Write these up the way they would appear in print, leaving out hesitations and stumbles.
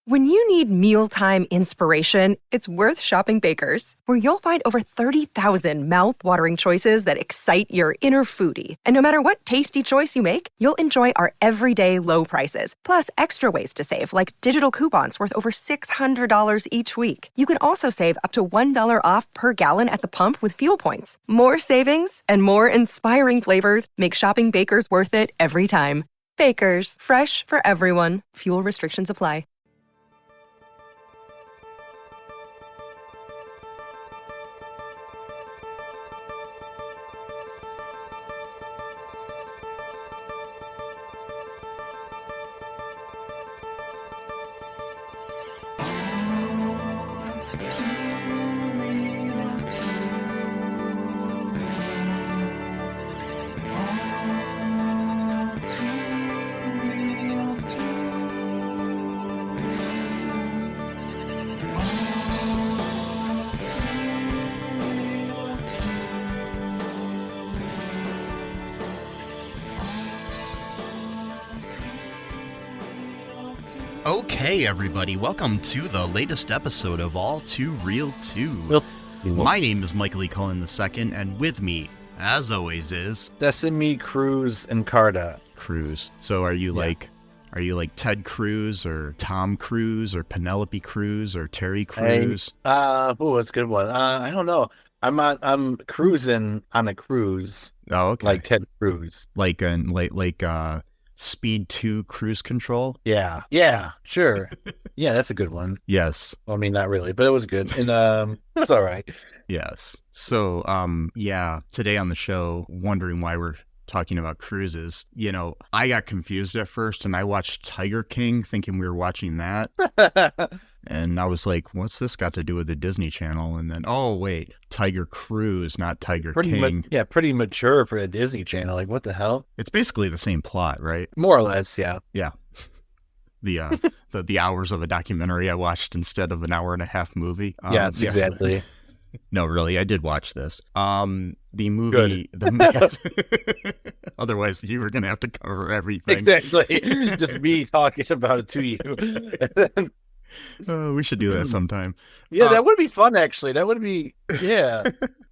When you need mealtime inspiration, it's worth shopping Baker's, where you'll find over 30,000 mouth-watering choices that excite your inner foodie. And no matter what tasty choice you make, you'll enjoy our everyday low prices, plus extra ways to save, like digital coupons worth over $600 each week. You can also save up to $1 off per gallon at the pump with fuel points. More savings and more inspiring flavors make shopping Baker's worth it every time. Baker's, fresh for everyone. Fuel restrictions apply. Okay, everybody, welcome to the latest episode of All Too Real 2. My name is Michael Lee Cullen II, and with me, as always, is Sesame, Cruz, and Carta. Cruz. So are you like Ted Cruz or Tom Cruise or Penelope Cruz or Terry Crews? That's a good one. I don't know. I'm cruising on a cruise. Oh, okay. Like Ted Cruz. Like Speed 2 Cruise Control? Yeah, sure. Yeah, that's a good one. Yes. Well, I mean, not really, but it was good. And it was all right. Yes. So, today on the show, wondering why we're talking about cruises. You know, I got confused at first, and I watched Tiger King thinking we were watching that. And I was like, what's this got to do with the Disney Channel? And then, oh, wait, Tiger Cruise, not Tiger King. Pretty mature for a Disney Channel. Like, what the hell? It's basically the same plot, right? More or less, yeah. Yeah. The hours of a documentary I watched instead of an hour and a half movie. Yes, exactly. No, really, I did watch this. The movie. Otherwise, you were going to have to cover everything. Exactly. Just me talking about it to you. We should do that sometime. Yeah, that would be fun, actually. That would be, yeah.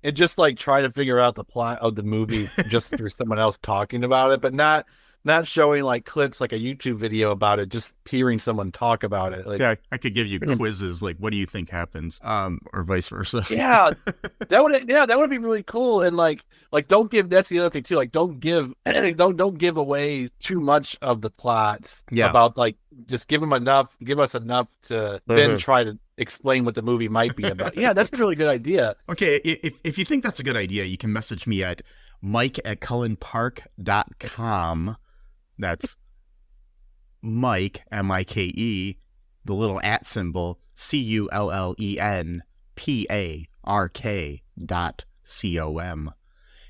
And just like try to figure out the plot of the movie just through someone else talking about it, but not showing like clips, like a YouTube video about it, just hearing someone talk about it. Like, yeah, I could give you quizzes, like what do you think happens, or vice versa. Yeah, that would be really cool. And like don't give. That's the other thing too. Like don't give away too much of the plot. Yeah. About like just give us enough to then try to explain what the movie might be about. Yeah, that's a really good idea. Okay, if you think that's a good idea, you can message me at mike@cullenpark.com. That's Mike, Mike, the little @ symbol, CULLENPARK.com.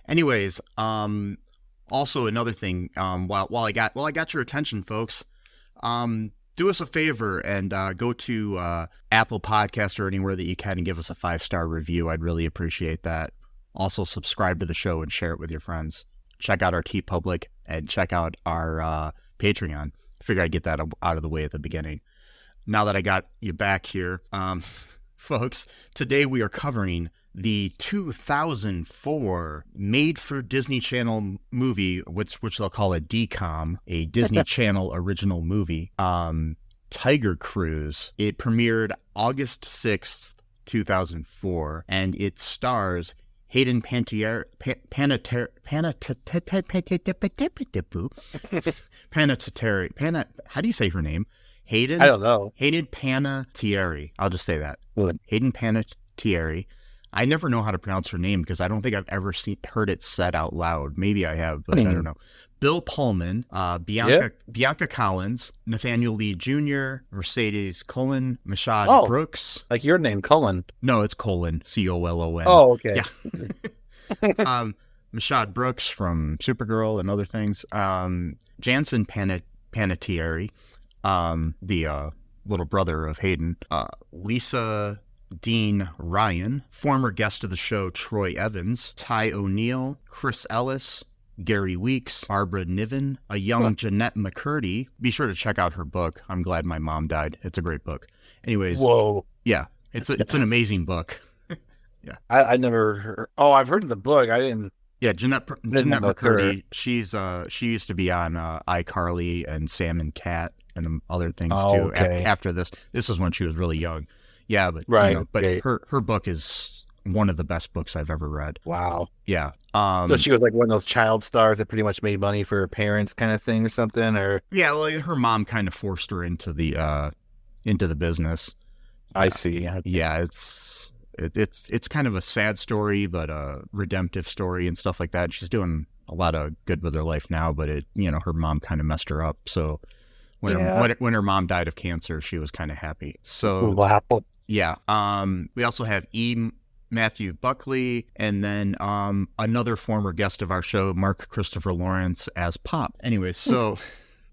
Anyways, also another thing, while I got your attention, folks, do us a favor and go to Apple Podcasts or anywhere that you can and give us a 5-star review. I'd really appreciate that. Also, subscribe to the show and share it with your friends. Check out our TeePublic and check out our Patreon. I figure I'd get that out of the way at the beginning. Now that I got you back here, folks, today we are covering the 2004 made-for-Disney Channel movie, which they'll call a DCOM, a Disney Channel original movie, Tiger Cruise. It premiered August 6th, 2004, and it stars Hayden Panettiere, how do you say her name? Hayden? I don't know. Hayden Panettiere. I'll just say that. Good. Hayden Panettiere. I never know how to pronounce her name because I don't think I've ever heard it said out loud. Maybe I have, but I don't know. Bill Pullman, Bianca Collins, Nathaniel Lee Jr., Mercedes Cullen, Mehcad Brooks. Like your name, Cullen. No, it's Colon, Colon. Oh, okay. Yeah. Mehcad Brooks from Supergirl and other things. Jansen Panettiere, the little brother of Hayden. Lisa Dean Ryan, former guest of the show Troy Evans, Ty O'Neill, Chris Ellis, Gary Weeks, Barbara Niven, a young Jeanette McCurdy. Be sure to check out her book, I'm Glad My Mom Died. It's a great book. Anyways. Whoa. Yeah, it's an amazing book. Yeah. I never heard. Oh, I've heard of the book. I didn't. Yeah, Jeanette McCurdy. She used to be on iCarly and Sam and Cat and other things too. Okay. After this is when she was really young. Yeah, but right. Her book is one of the best books I've ever read. Wow. Yeah. So she was like one of those child stars that pretty much made money for her parents, kind of thing, or something, or yeah, well, her mom kind of forced her into the business. I see. Yeah, it's kind of a sad story, but a redemptive story and stuff like that. She's doing a lot of good with her life now, but her mom kind of messed her up. So when her mom died of cancer, she was kind of happy. So wow. Yeah. We also have Matthew Buckley, and then another former guest of our show, Mark Christopher Lawrence as Pop. Anyways, so.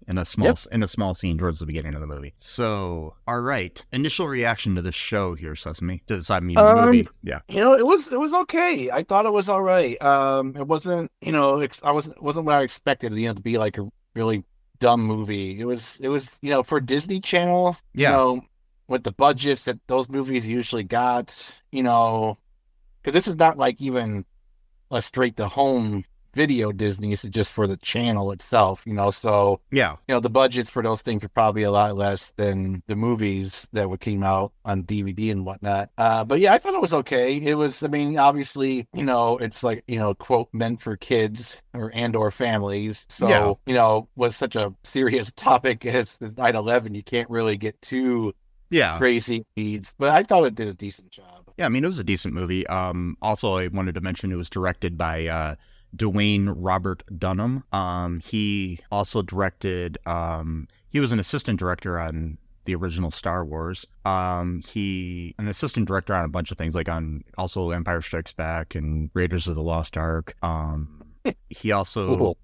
In a small scene towards the beginning of the movie. So, all right. Initial reaction to this show here, Sesame. To this, movie. Yeah. It was okay. I thought it was all right. It wasn't, wasn't what I expected. To be like a really dumb movie. It was, for Disney Channel. Yeah. With the budgets that those movies usually got. Because this is not like even a straight to home video Disney, is just for the channel itself, so yeah, the budgets for those things are probably a lot less than the movies that came out on DVD and whatnot. But yeah, I thought it was okay. It was, obviously, it's like, quote, meant for kids or families. So, was such a serious topic as 9/11, you can't really get too crazy needs, but I thought it did a decent job. Yeah, it was a decent movie. Also, I wanted to mention it was directed by Dwayne Robert Dunham. He also directed, he was an assistant director on the original Star Wars. An assistant director on a bunch of things, like on also Empire Strikes Back and Raiders of the Lost Ark. He also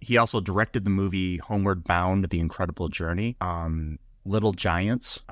directed the movie Homeward Bound, The Incredible Journey, Little Giants.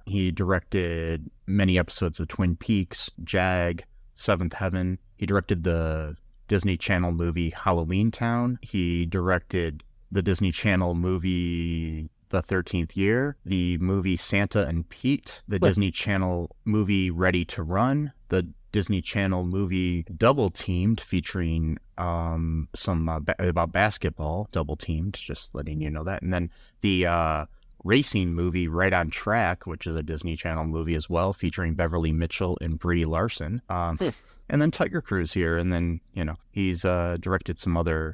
He directed many episodes of Twin Peaks, Jag, Seventh Heaven. He directed the Disney Channel movie Halloween Town. He directed the Disney Channel movie The 13th Year, the movie Santa and Pete, the Disney Channel movie Ready to Run, the Disney Channel movie Double Teamed, featuring some about basketball, Double Teamed, just letting you know that. And then the racing movie Right on Track, which is a Disney Channel movie as well, featuring Beverly Mitchell and Brie Larson. And then Tiger Cruise here, and then, he's directed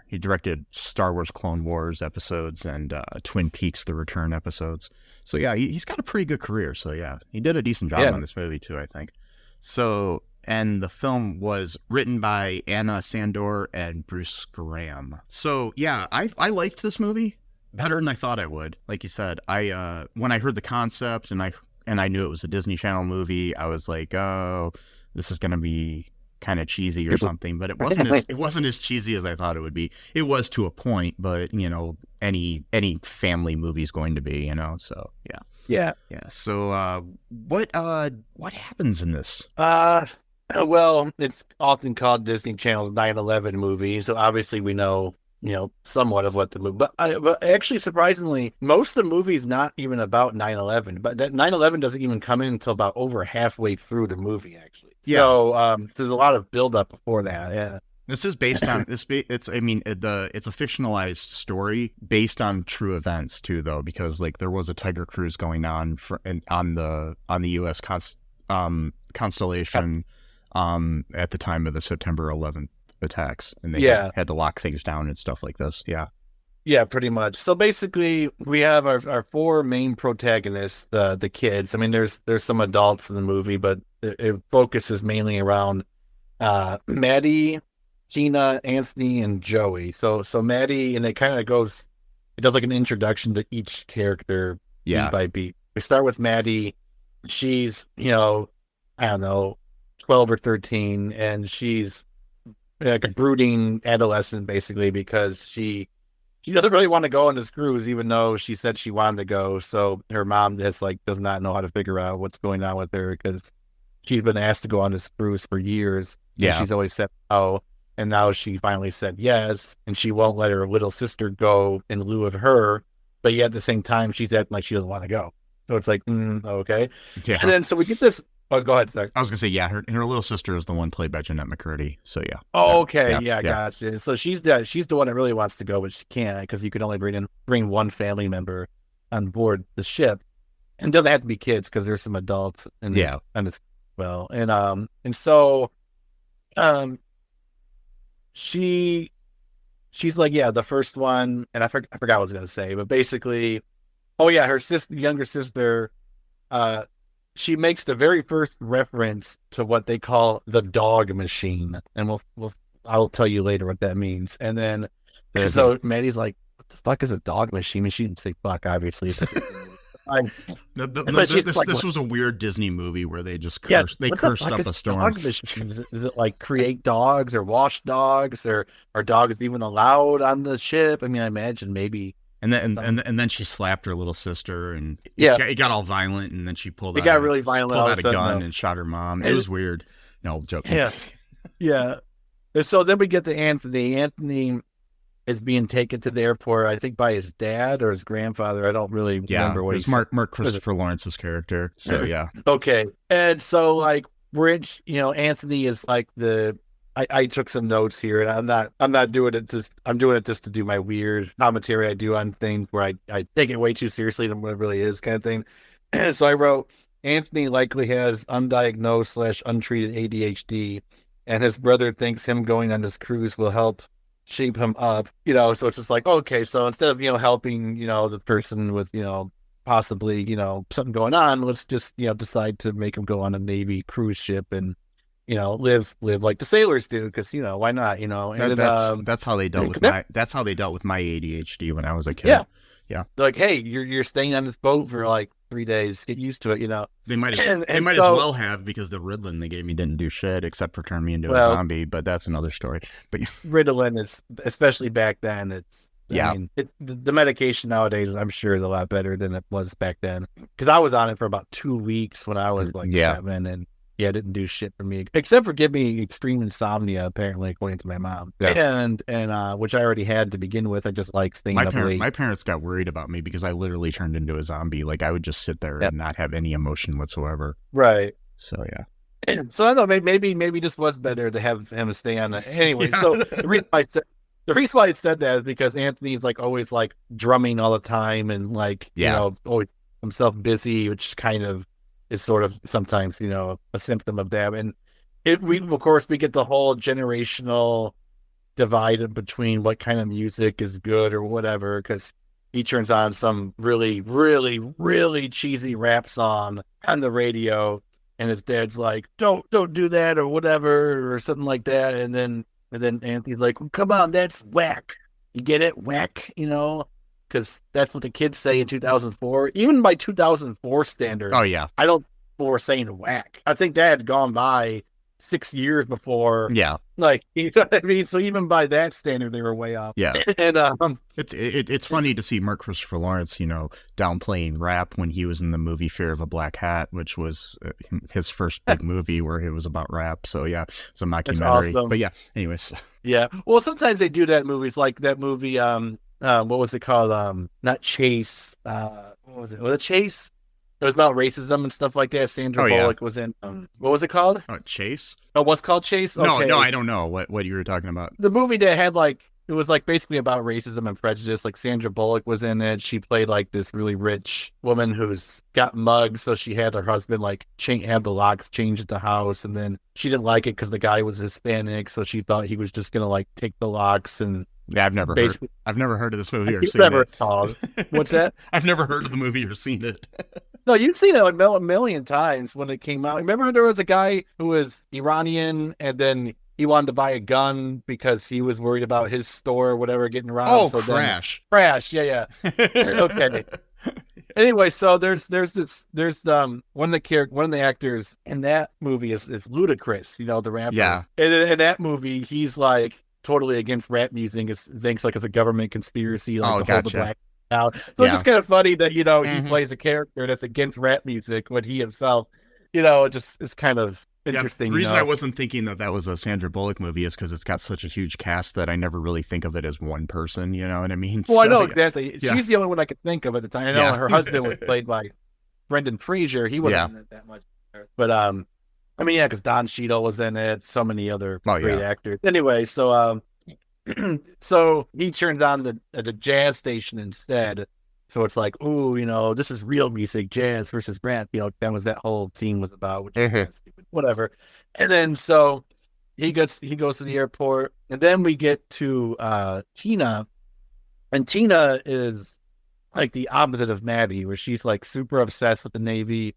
he directed Star Wars Clone Wars episodes and Twin Peaks The Return episodes. So yeah, he's got a pretty good career. So yeah, he did a decent job on this movie too, I think. So, and the film was written by Anna Sandor and Bruce Graham. So yeah, I liked this movie better than I thought I would. Like you said, when I heard the concept and I knew it was a Disney Channel movie, I was like, oh, this is going to be kind of cheesy or something, but it wasn't as cheesy as I thought it would be. It was to a point, but any family movie is going to be, so yeah. So what happens in this? Well, it's often called Disney Channel's 9/11 movie, so obviously we know somewhat of what the movie, but actually, surprisingly, most of the movie is not even about 9/11, but that 9/11 doesn't even come in until about over halfway through the movie, actually. Yeah. So, there's a lot of build up before that. Yeah. This is based on this. It's a fictionalized story based on true events too, though, because like there was a Tiger Cruise going on on the U.S. Constellation at the time of the September 11th attacks, and they had to lock things down and stuff like this. Yeah, pretty much. So basically, we have our four main protagonists, the kids. There's some adults in the movie, but it focuses mainly around Maddie, Tina, Anthony, and Joey. So Maddie, and it does like an introduction to each character beat by beat. We start with Maddie. She's, I don't know, 12 or 13, and she's like a brooding adolescent, basically, because she doesn't really want to go on this cruise, even though she said she wanted to go. So her mom does not know how to figure out what's going on with her, because she's been asked to go on this cruise for years. Yeah. And she's always said no. And now she finally said yes, and she won't let her little sister go in lieu of her. But yet at the same time, she's acting like she doesn't want to go. So it's like, okay. Yeah. And then so we get this. Oh, go ahead, Zach. I was gonna say, yeah, her little sister is the one played by Jeanette McCurdy. So yeah. Oh, okay, yeah, gotcha. So she's the one that really wants to go, but she can't because you can only bring one family member on board the ship, and it doesn't have to be kids because there's some adults and it's well, and so she's like, yeah, the first one, and I forgot what I was gonna say, but basically, oh yeah, her younger sister, she makes the very first reference to what they call the dog machine, and I'll tell you later what that means. And then so Maddie's like, "What the fuck is a dog machine?" And she didn't say "fuck," obviously. This was a weird Disney movie where they just cursed. They cursed up a storm. Dog machine? Is it like create dogs or wash dogs, or are dogs even allowed on the ship? I mean, I imagine maybe. And then she slapped her little sister, and it got all violent. And then she pulled out a gun and shot her mom. It was weird. No, joking. Yeah, yeah. And so then we get to Anthony. Anthony is being taken to the airport, I think, by his dad or his grandfather. I don't really remember what he's Mark Christopher Lawrence's character. So yeah. Okay, and so like Anthony is like I took some notes here, and I'm not doing it I'm doing it just to do my weird commentary I do on things where I take it way too seriously than what it really is, kind of thing. And so I wrote, Anthony likely has undiagnosed / untreated ADHD, and his brother thinks him going on this cruise will help shape him up. So it's just like, okay, so instead of helping the person with possibly something going on, let's just decide to make him go on a Navy cruise ship and live like the sailors do, because why not? And that's how they dealt with my ADHD when I was a kid. Yeah. They're like, hey, you're staying on this boat for like 3 days. Get used to it. They might as well have, because the Ritalin they gave me didn't do shit except for turn me into a zombie. But that's another story. But Ritalin is, especially back then, I mean, the medication nowadays, I'm sure, is a lot better than it was back then. Because I was on it for about 2 weeks when I was like 7, and it didn't do shit for me except for give me extreme insomnia, apparently, according to my mom. Yeah. And which I already had to begin with. I just like staying up late. My parents got worried about me because I literally turned into a zombie. Like I would just sit there and not have any emotion whatsoever. Right. So yeah. So I don't know. Maybe this was better to have him stay on it anyway. Yeah. So the reason why I said that is because Anthony's like always like drumming all the time and like always himself busy, which kind of is sort of sometimes, a symptom of that. And we get the whole generational divide between what kind of music is good or whatever, because he turns on some really, really, really cheesy rap song on the radio, and his dad's like, don't do that or whatever or something like that. And then Anthony's like, well, come on, that's whack. You get it? Whack, because that's what the kids say in 2004. Even by 2004 standards. Oh, yeah. I don't think people were saying whack. I think that had gone by 6 years before. Yeah. Like, you know what I mean? So even by that standard, they were way off. Yeah. And it's funny to see Mark Christopher Lawrence, downplaying rap when he was in the movie Fear of a Black Hat, which was his first big movie where it was about rap. So yeah, it's a mockumentary. Awesome. But yeah, anyways. Yeah. Well, sometimes they do that in movies, like that movie, what was it called? Not Chase. What was it? Was it Chase? It was about racism and stuff like that. Sandra Bullock was in. What was it called? Chase. Oh, what's called Chase? Okay. No, I don't know what you were talking about. The movie that had it was basically about racism and prejudice. Like Sandra Bullock was in it. She played this really rich woman who's got mugs, so she had her husband have the locks changed at the house, and then she didn't like it because the guy was Hispanic, so she thought he was just gonna take the locks and. Yeah, I've never heard of this movie or seen it. It's called. What's that? I've never heard of the movie or seen it. No, you've seen it a million times when it came out. Remember there was a guy who was Iranian, and then he wanted to buy a gun because he was worried about his store or whatever getting robbed. Oh, so Crash. Crash, yeah. Okay. Anyway, so there's one of the actors in that movie is Ludacris, the rapper. Yeah. And in that movie, he's totally against rap music. Thinks it's a government conspiracy to hold the black out. So it's just kind of funny that he plays a character that's against rap music when he himself, it's kind of interesting. The reason I wasn't thinking that was a Sandra Bullock movie is because it's got such a huge cast that I never really think of it as one person. You know what I mean? Well, I know exactly. Yeah. She's the only one I could think of at the time. I know her husband was played by Brendan Fraser. He wasn't in it that much. But, I mean, because Don Cheadle was in it. So many other great actors. Anyway, so so he turned on the jazz station instead. So it's like, ooh, you know, this is real music, jazz versus rap. You know, that whole scene was about, which is kind of stupid, whatever. And then so he goes to the airport, and then we get to Tina, and Tina is like the opposite of Maddie, where she's like super obsessed with the Navy.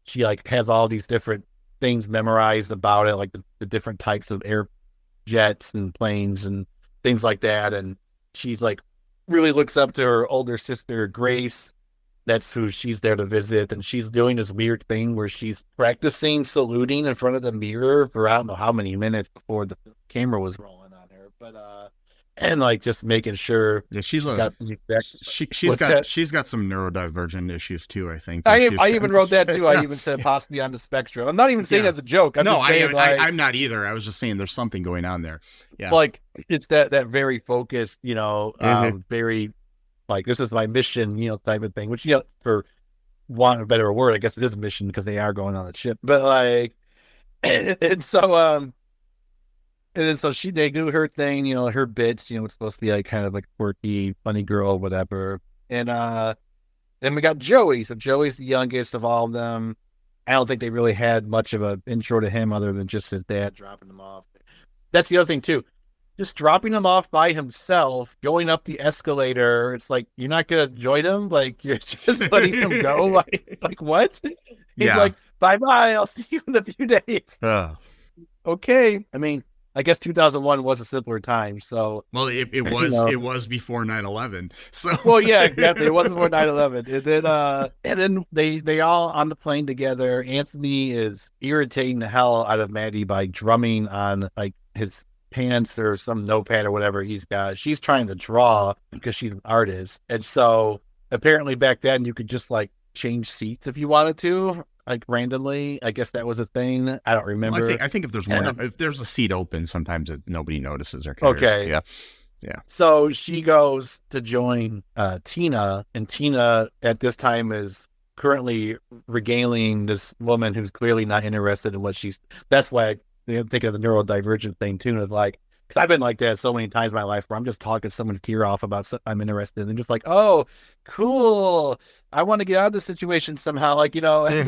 She like has all these different things memorized about it, like the different types of air jets and planes and things like that. And she's like really looks up to her older sister, Grace. That's who she's there to visit. And she's doing this weird thing where she's practicing saluting in front of the mirror for I don't know how many minutes before the camera was rolling on her. But, and like just making sure she's got some neurodivergent issues too. I think I even wrote that too. I even said possibly on the spectrum. I'm not even saying that's a joke. I'm not either. I was just saying there's something going on there. Yeah, like it's that very focused, you know, very like this is my mission, you know, type of thing. Which for want of a better word, I guess it is a mission because they are going on the ship. But like, and so and then so they do her thing, you know, her bits, you know, it's supposed to be like kind of like quirky, funny girl, whatever. And then we got Joey. So Joey's the youngest of all of them. I don't think they really had much of an intro to him other than just his dad dropping him off. That's the other thing too. Just dropping him off by himself, going up the escalator. It's like, you're not going to join him? Like, you're just letting him go? Like what? He's like, bye-bye. I'll see you in a few days. Okay. I mean, I guess 2001 was a simpler time, so... Well, it was before 9/11, so... Well, yeah, exactly. It was before 9/11. And then they all on the plane together. Anthony is irritating the hell out of Maddie by drumming on, like, his pants or some notepad or whatever he's got. She's trying to draw because she's an artist. And so, apparently back then, you could just, like, change seats if you wanted to. Like randomly, I guess that was a thing. I don't remember. Well, I think if there's one, if there's a seat open, sometimes nobody notices or cares. Okay, yeah. So she goes to join Tina, and Tina at this time is currently regaling this woman who's clearly not interested in what she's. That's why I'm thinking of the neurodivergent thing too. Is like, because I've been like that so many times in my life where I'm just talking someone's ear off about something I'm interested in, and just like, oh, cool. I want to get out of this situation somehow, like, you know, and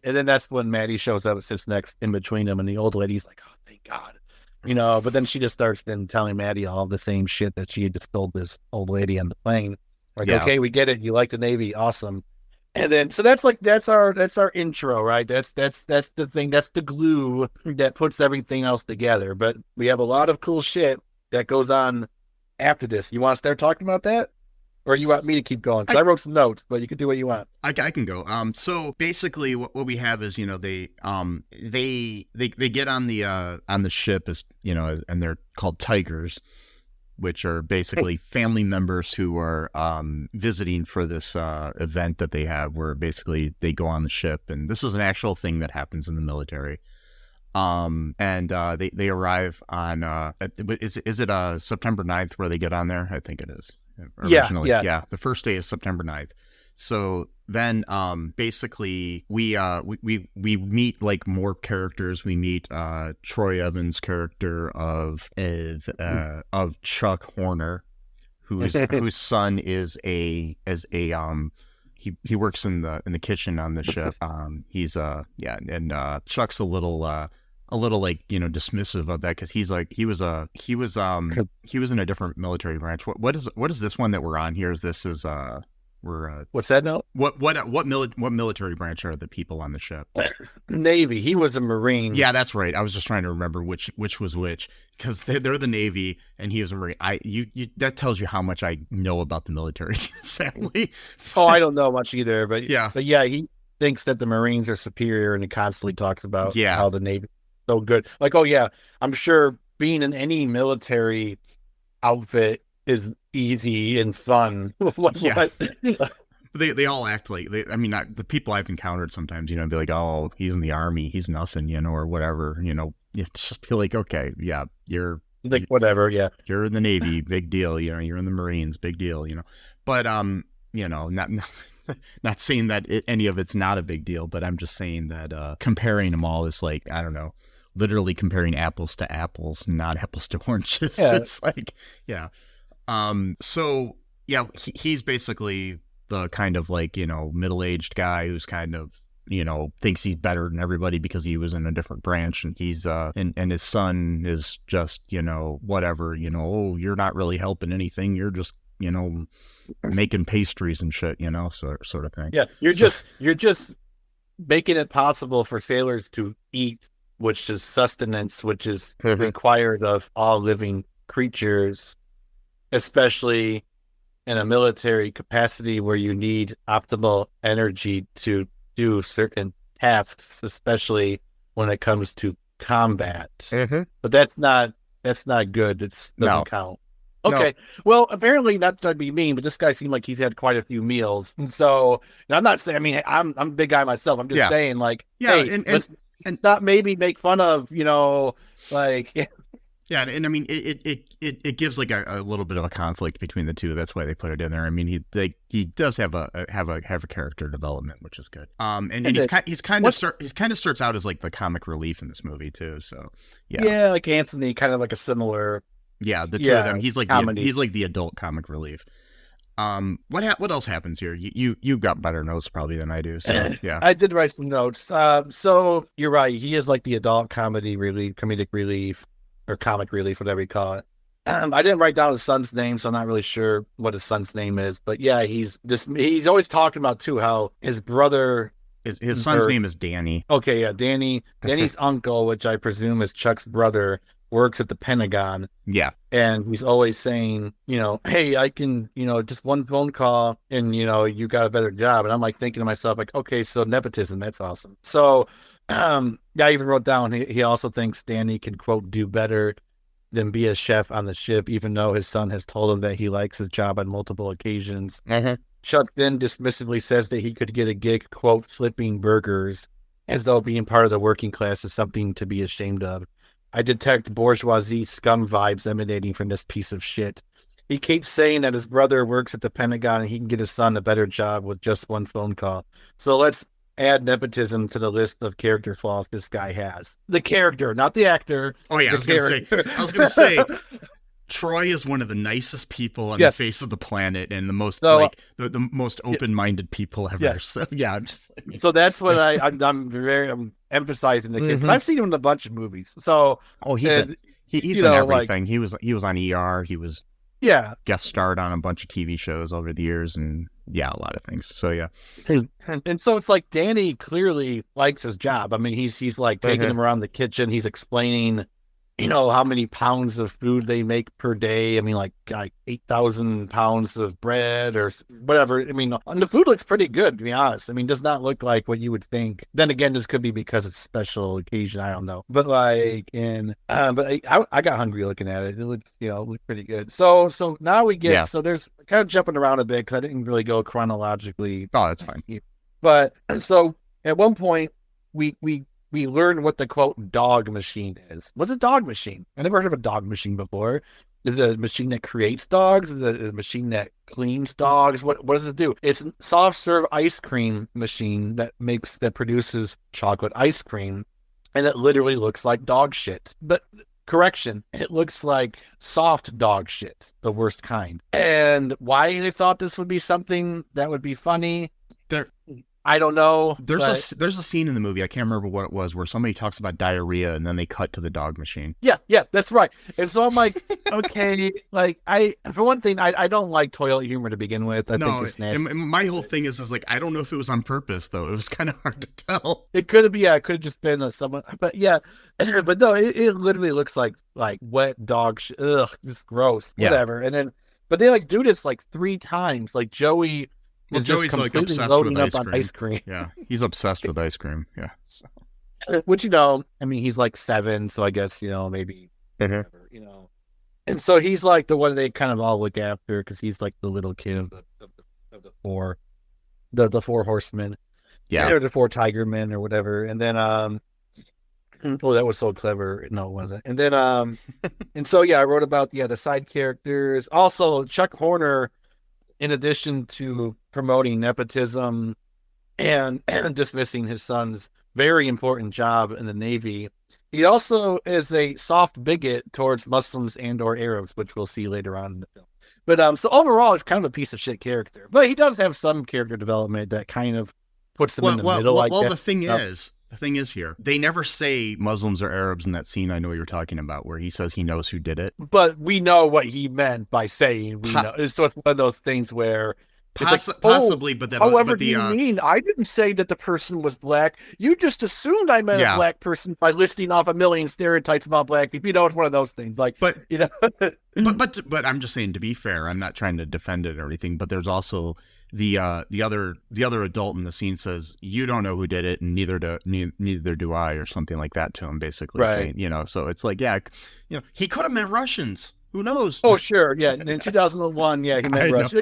then that's when Maddie shows up, sits next in between them, and the old lady's like, oh, thank God, you know, but then she just starts then telling Maddie all the same shit that she had just told this old lady on the plane. Like, okay, we get it. You like the Navy. Awesome. And then, so that's our intro, right? That's the thing. That's the glue that puts everything else together. But we have a lot of cool shit that goes on after this. You want to start talking about that? Or you want me to keep going? Because I wrote some notes, but you can do what you want. I can go. So basically, what we have is, you know, they get on the ship, as you know, and they're called Tigers, which are basically family members who are visiting for this event that they have, where basically they go on the ship, and this is an actual thing that happens in the military. And they arrive on is it September 9th where they get on there? I think it is. Originally. Yeah. The first day is September 9th. So then basically we meet like more characters. We meet Troy Evans' character of Chuck Horner, whose son is he works in the kitchen on the ship. He's Chuck's a little like, you know, dismissive of that, because he's like he was in a different military branch. What is this one that we're on here? What's that now? What military branch are the people on the ship? Navy. He was a Marine. Yeah, that's right. I was just trying to remember which was which, because they're the Navy and he was a Marine. That tells you how much I know about the military, sadly. Oh, I don't know much either, but yeah, he thinks that the Marines are superior, and he constantly talks about how the Navy is so good. Like, oh yeah, I'm sure being in any military outfit is easy and fun. they all act like I mean, the people I've encountered sometimes, you know, be like, oh, he's in the army, he's nothing, you know, or whatever, you know. You just be like, okay, yeah, you're like whatever, yeah, you're in the Navy, big deal, you know, you're in the Marines, big deal, you know. But you know, not saying that any of it's not a big deal, but I'm just saying that comparing them all is like, I don't know, literally comparing apples to apples, not apples to oranges. Yeah. It's like, yeah. So yeah, he's basically the kind of like, you know, middle-aged guy who's kind of, you know, thinks he's better than everybody because he was in a different branch, and he's and his son is just, you know, whatever, you know, oh, you're not really helping anything, you're just, you know, making pastries and shit, you know, sort of thing. Yeah, you're just making it possible for sailors to eat, which is sustenance, which is required of all living creatures, especially in a military capacity where you need optimal energy to do certain tasks, especially when it comes to combat. But that's not good. It doesn't count. Okay. No. Well, apparently, not to be mean, but this guy seemed like he's had quite a few meals. And so, and I'm not saying, I mean, I'm a big guy myself. I'm just saying, like, hey, let's not maybe make fun of, you know, like. Yeah, and I mean, it gives like a little bit of a conflict between the two. That's why they put it in there. I mean, he does have a character development, which is good. And he's kind of starts out as like the comic relief in this movie too. So yeah, like Anthony, kind of like a similar. Yeah, the two of them. He's like the adult comic relief. What else happens here? You got better notes probably than I do. So yeah, I did write some notes. So you're right. He is like the adult comedic relief. Or comic relief, whatever you call it. I didn't write down his son's name, so I'm not really sure what his son's name is. But yeah, he's always talking about too how his brother, his son's name is Danny. Okay, yeah, Danny's uncle, which I presume is Chuck's brother, works at the Pentagon. Yeah, and he's always saying, you know, hey, I can, you know, just one phone call, and you know, you got a better job. And I'm like thinking to myself, like, okay, so nepotism, that's awesome. So. Yeah, I even wrote down he also thinks Danny can, quote, do better than be a chef on the ship, even though his son has told him that he likes his job on multiple occasions. Chuck then dismissively says that he could get a gig, quote, flipping burgers, as though being part of the working class is something to be ashamed of. I detect bourgeoisie scum vibes emanating from this piece of shit. He keeps saying that his brother works at the Pentagon and he can get his son a better job with just one phone call. So let's add nepotism to the list of character flaws this guy has. The character, not the actor. Oh yeah, I was gonna say Troy is one of the nicest people on the face of the planet and the most the most open-minded people ever. Yeah. So yeah, I'm just like, so that's what I'm emphasizing the kid. I've seen him in a bunch of movies. So he's in everything. Like, he was on ER. He was guest starred on a bunch of TV shows over the years, and a lot of things. So yeah, and so it's like Danny clearly likes his job. I mean, he's like taking him around the kitchen. He's explaining, you know, how many pounds of food they make per day. I mean, like 8,000 pounds of bread or whatever. I mean, and the food looks pretty good, to be honest. I mean, does not look like what you would think. Then again, this could be because it's special occasion. I don't know. But like I got hungry looking at it. It looked pretty good. So now we get, so there's kind of jumping around a bit because I didn't really go chronologically. Oh, that's fine. But so at one point we learn what the, quote, dog machine is. What's a dog machine? I never heard of a dog machine before. Is it a machine that creates dogs? Is it a machine that cleans dogs? What does it do? It's a soft serve ice cream machine that produces chocolate ice cream, and it literally looks like dog shit. But correction, it looks like soft dog shit, the worst kind. And why they thought this would be something that would be funny, I don't know. There's a scene in the movie, I can't remember what it was, where somebody talks about diarrhea and then they cut to the dog machine. Yeah, that's right. And so I'm like, okay, like for one thing, I don't like toilet humor to begin with. I think it's nasty. And my whole thing is like, I don't know if it was on purpose though. It was kind of hard to tell. It could have, it could have just been someone, but yeah, but no, it literally looks like wet dog shit. Ugh, just gross. Whatever. And then, but they do this 3 times. Like Joey's like obsessed with ice cream. Yeah, he's obsessed with ice cream. Yeah, so. Which I mean, he's 7, so I guess maybe whatever, And so he's the one they kind of all look after because he's the little kid of the 4. the four horsemen, or the four tiger men or whatever. And then oh, that was so clever. No, it wasn't. And then and so I wrote about the side characters. Also, Chuck Horner, in addition to promoting nepotism and dismissing his son's very important job in the Navy, he also is a soft bigot towards Muslims and or Arabs, which we'll see later on in the film. But so overall, it's kind of a piece of shit character. But he does have some character development that kind of puts him in the middle. Well, the thing is here, they never say Muslims or Arabs in that scene I know you're talking about, where he says he knows who did it. But we know what he meant by saying we know. So it's one of those things where possibly, but that. However, do you mean I didn't say that the person was black? You just assumed I meant a black person by listing off a million stereotypes about black people. It's one of those things. Like, but but I'm just saying, to be fair, I'm not trying to defend it or anything. But there's also the other adult in the scene says, "You don't know who did it, and neither do I," or something like that to him, basically. Right. Saying, so it's like, he could have meant Russians. Who knows? Oh, sure. Yeah. In 2001, he meant Russia.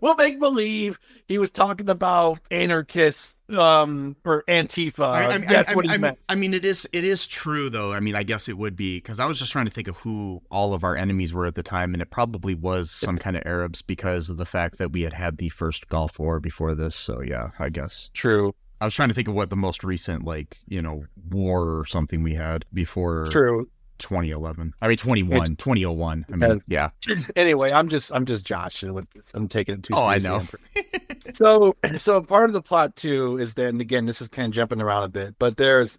We'll make believe he was talking about anarchists or Antifa. That's what he meant. I mean, it is true, though. I mean, I guess it would be, because I was just trying to think of who all of our enemies were at the time, and it probably was some kind of Arabs because of the fact that we had the first Gulf War before this. So, yeah, I guess. True. I was trying to think of what the most recent, war or something we had before. True. 2011. I mean 2001. I mean, yeah. Anyway, I'm just joshing with this. I'm taking it too seriously. Oh, I know. So part of the plot too is then, again, this is kind of jumping around a bit, but there's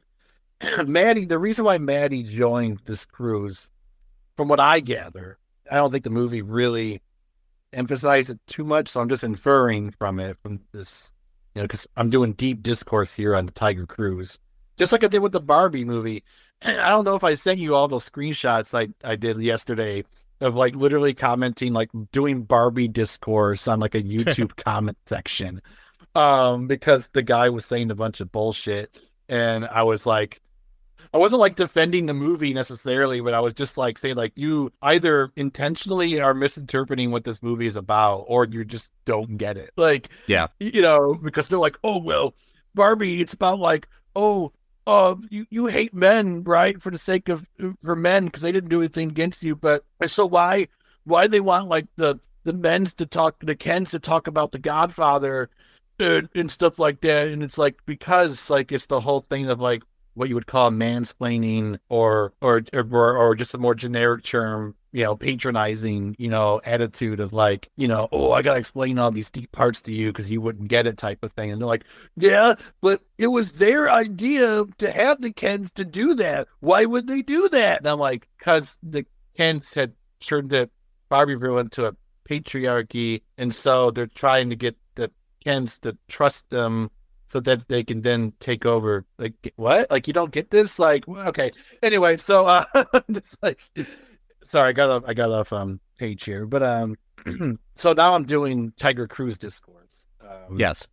Maddie. The reason why Maddie joined this cruise, from what I gather, I don't think the movie really emphasized it too much. So I'm just inferring from this, because I'm doing deep discourse here on the Tiger Cruise, just like I did with the Barbie movie. I don't know if I sent you all those screenshots I did yesterday of literally commenting, doing Barbie discourse on a YouTube comment section, because the guy was saying a bunch of bullshit, and I was like, I wasn't defending the movie necessarily, but I was just saying you either intentionally are misinterpreting what this movie is about, or you just don't get it. Because they're like, oh well, Barbie, it's about you hate men, right? For the sake of for men, because they didn't do anything against you. But so why they want the men's to talk, the Kens to talk about the Godfather and stuff like that? And it's because it's the whole thing of what you would call mansplaining or just a more generic term, patronizing, attitude of oh, I gotta explain all these deep parts to you because you wouldn't get it type of thing. And they're like, yeah, but it was their idea to have the Kens to do that. Why would they do that? And I'm like, because the Kens had turned the Barbieville into a patriarchy, and so they're trying to get the Kens to trust them so that they can then take over. What? You don't get this? Okay. Anyway, so just sorry, I got off page here, but so now I'm doing Tiger Cruise discourse. Yes,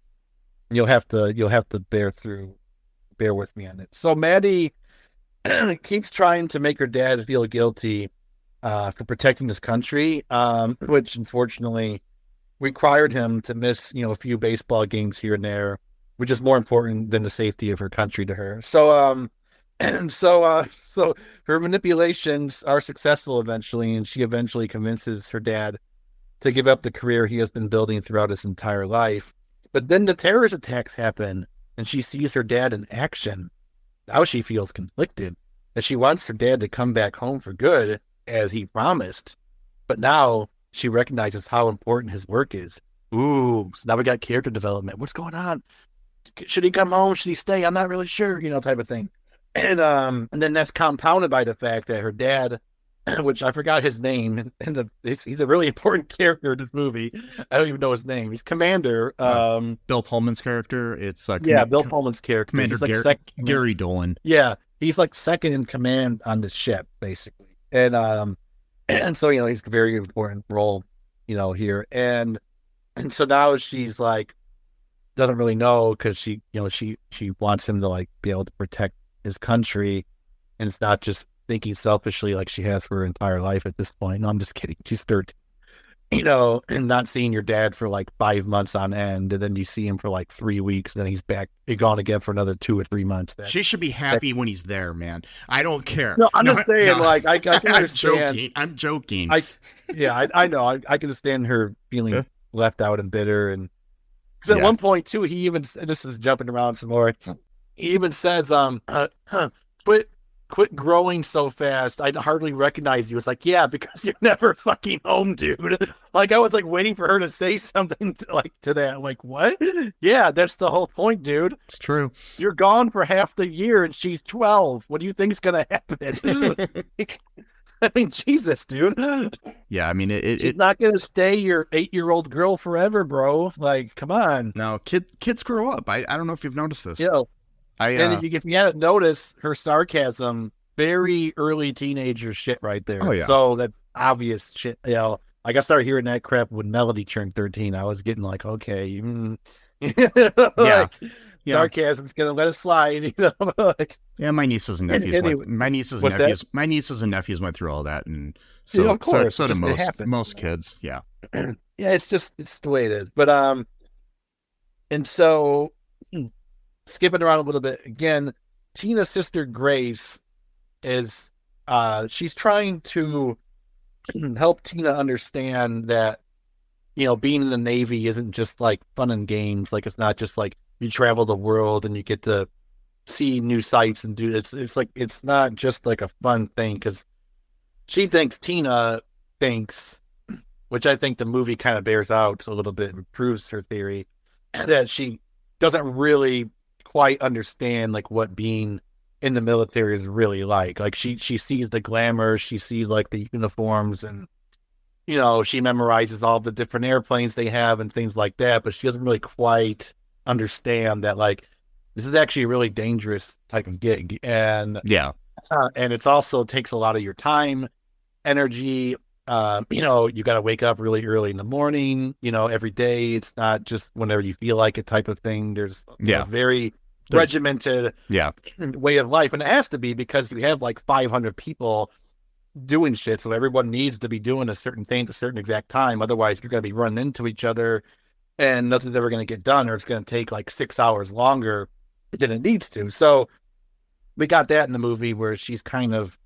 you'll have to bear with me on it. So Maddie keeps trying to make her dad feel guilty for protecting his country, which unfortunately required him to miss a few baseball games here and there, which is more important than the safety of her country to her. So so her manipulations are successful eventually, and she eventually convinces her dad to give up the career he has been building throughout his entire life. But then the terrorist attacks happen, and she sees her dad in action. Now she feels conflicted, as she wants her dad to come back home for good, as he promised. But now she recognizes how important his work is. Ooh, so now we got character development. What's going on? Should he come home? Should he stay? I'm not really sure, type of thing. And then that's compounded by the fact that her dad, which I forgot his name, and he's a really important character in this movie. I don't even know his name. He's Commander. Bill Pullman's character. It's Bill Pullman's character. Commander Gary Dolan. Yeah, he's second in command on the ship, basically. And so he's a very important role, here. And so now she's doesn't really know, because she wants him to be able to protect his country, and it's not just thinking selfishly like she has for her entire life at this point. No, I'm just kidding. She's 13. and not seeing your dad for like 5 months on end, and then you see him for like 3 weeks, then he's back, he's gone again for another 2 or 3 months. She should be happy when he's there, man. I don't care. No, I'm just saying, like, I can understand. I'm joking. I know. I can understand her feeling left out and bitter, and because at one point too, he even, and this is jumping around some more. He even says, quit growing so fast. I hardly recognize you. It's like, yeah, because you're never fucking home, dude. Like, I was like waiting for her to say something to that. Like, what? Yeah, that's the whole point, dude. It's true. You're gone for half the year and she's 12. What do you think's going to happen? I mean, Jesus, dude. Yeah, I mean, she's not going to stay your 8-year-old girl forever, bro. Like, come on. No, kids grow up. I don't know if you've noticed this. Yeah. And if you hadn't noticed, her sarcasm, very early teenager shit right there. Oh, yeah. So that's obvious shit. Like I started hearing that crap when Melody turned 13. I was getting like, okay. Sarcasm's going to let it slide. Yeah, my nieces and nephews my nieces and nephews went through all that. And so, of course, so do most kids. Yeah. Yeah, it's the way it is. But, and so, skipping around a little bit again, Tina's sister Grace is she's trying to help Tina understand that being in the Navy isn't just like fun and games. Like, it's not just like you travel the world and you get to see new sights and do it's like, it's not just like a fun thing, because Tina thinks, which I think the movie kind of bears out a little bit and proves her theory, that she doesn't really quite understand like what being in the military is really like. Like, she sees the glamour, she sees like the uniforms, and she memorizes all the different airplanes they have and things like that, but she doesn't really quite understand that like this is actually a really dangerous type of gig. And and it's also takes a lot of your time, energy. You got to wake up really early in the morning, every day. It's not just whenever you feel like it type of thing. There's a very regimented way of life. And it has to be, because you have like 500 people doing shit. So everyone needs to be doing a certain thing at a certain exact time. Otherwise, you're going to be running into each other and nothing's ever going to get done, or it's going to take like 6 hours longer than it needs to. So we got that in the movie where she's kind of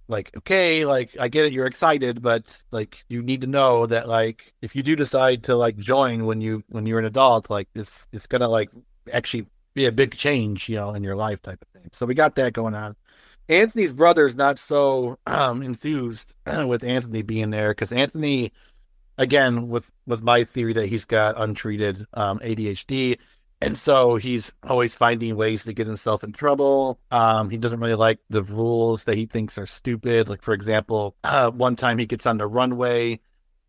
like, okay, like, I get it, you're excited, but like, you need to know that like, if you do decide to like join when you're an adult, like it's gonna like actually be a big change, in your life type of thing. So we got that going on. Anthony's brother's not so enthused with Anthony being there, because Anthony, again, with my theory that he's got untreated ADHD, and so he's always finding ways to get himself in trouble. He doesn't really like the rules that he thinks are stupid. Like, for example, one time he gets on the runway,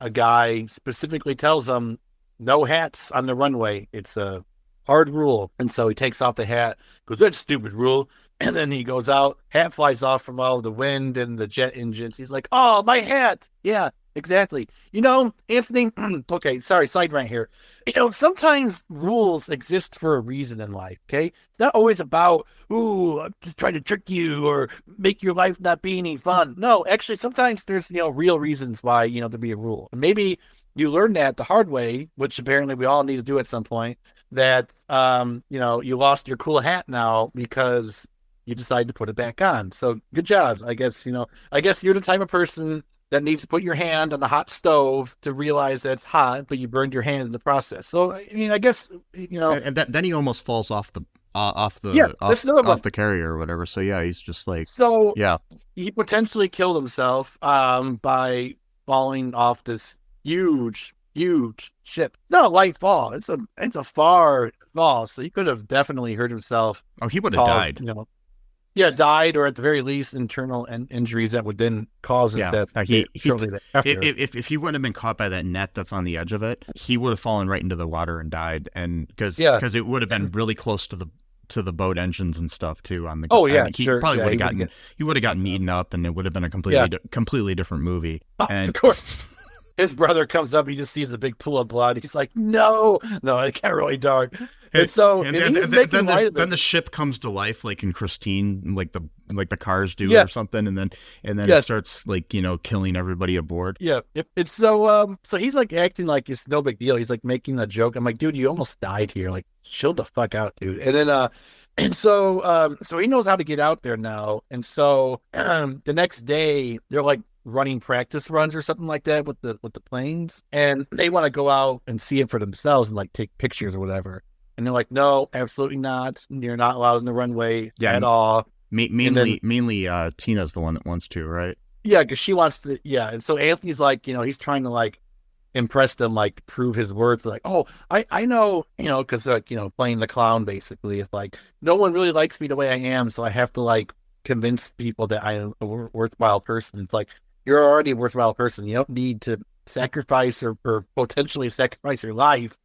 a guy specifically tells him, no hats on the runway. It's a hard rule. And so he takes off the hat, goes, that's a stupid rule. And then he goes out, hat flies off from all the wind and the jet engines. He's like, oh, my hat. Yeah, exactly. Anthony, okay, sorry, side rant here. Sometimes rules exist for a reason in life, okay? It's not always about, I'm just trying to trick you or make your life not be any fun. No, actually, sometimes there's, real reasons why, there be a rule. And maybe you learn that the hard way, which apparently we all need to do at some point, that, you lost your cool hat now because you decided to put it back on. So good job. I guess you're the type of person that needs to put your hand on the hot stove to realize that it's hot, but you burned your hand in the process. So, I guess, and then he almost falls off the carrier or whatever. So yeah, he's just like, he potentially killed himself, by falling off this huge ship. It's not a light fall. It's a far fall. So he could have definitely hurt himself. Oh, he would have died. Died, or at the very least internal injuries that would then cause his death. If he wouldn't have been caught by that net that's on the edge of it, he would have fallen right into the water and died. And because it would have been really close to the boat engines and stuff too. On the he probably would have gotten eaten up, and it would have been a completely different movie. And of course. His brother comes up, he just sees a big pool of blood. He's like, no, it got really dark. And so and he's making light of it. Then the ship comes to life, like in Christine, like the cars do or something, and then it starts like killing everybody aboard. Yeah, it's so he's like acting like it's no big deal. He's like making a joke. I'm like, dude, you almost died here. Like, chill the fuck out, dude. And then so he knows how to get out there now. And so the next day they're like running practice runs or something like that with the planes, and they want to go out and see it for themselves and like take pictures or whatever. And they're like, no, absolutely not. You're not allowed in the runway at all. Mainly Tina's the one that wants to, right? Yeah, because she wants to. Yeah, and so Anthony's like, he's trying to like impress them, like prove his words. Like, oh, I know, because playing the clown basically. It's like no one really likes me the way I am, so I have to like convince people that I am a worthwhile person. It's like, you're already a worthwhile person. You don't need to sacrifice or potentially sacrifice your life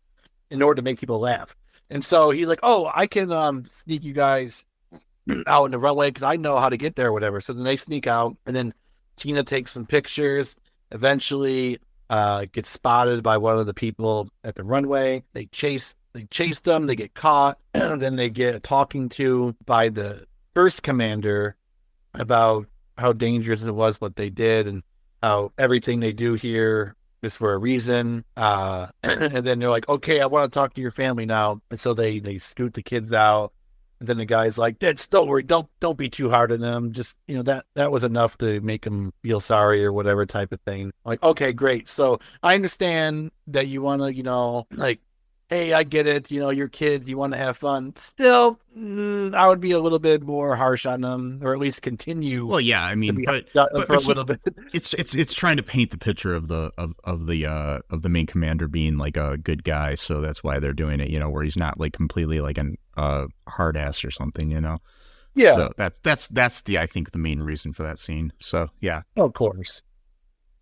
in order to make people laugh. And so he's like, oh, I can sneak you guys out in the runway because I know how to get there or whatever. So then they sneak out, and then Tina takes some pictures, eventually gets spotted by one of the people at the runway. They chase them, they get caught, and then they get talking to by the first commander about how dangerous it was what they did and how everything they do here is for a reason. And then they're like, okay, I want to talk to your family now. And so they scoot the kids out. And then the guy's like, don't worry, don't be too hard on them. Just, that was enough to make them feel sorry or whatever type of thing. Like, okay, great. So I understand that you want to, like, hey, I get it. Your kids, you want to have fun. Still, I would be a little bit more harsh on them, or at least continue. Well, yeah, I mean, but for a little bit. It's trying to paint the picture of the main commander being like a good guy, so that's why they're doing it. Where he's not like completely like an hard ass or something. Yeah. So that's I think the main reason for that scene. So yeah. Of course.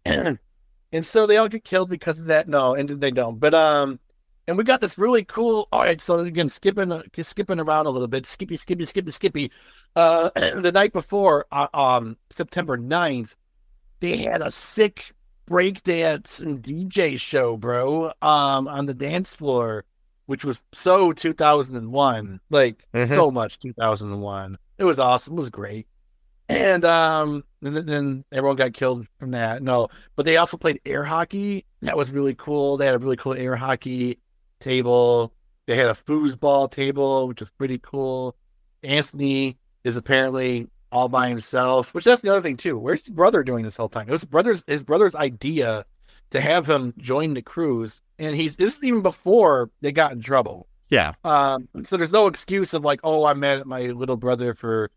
And so they all get killed because of that. No, and they don't. But and we got this really cool. All right, so again, skipping around a little bit. Skippy. The night before, September 9th, they had a sick breakdance and DJ show, bro, on the dance floor, which was so 2001, like so much 2001. It was awesome. It was great. And then everyone got killed from that. No, but they also played air hockey. That was really cool. They had a really cool air hockey table. They had a foosball table, which is pretty cool. Anthony is apparently all by himself, which that's the other thing too. Where's his brother doing this whole time? It was his brother's idea to have him join the cruise, and this is even before they got in trouble. Yeah. So there's no excuse of like, oh, I'm mad at my little brother for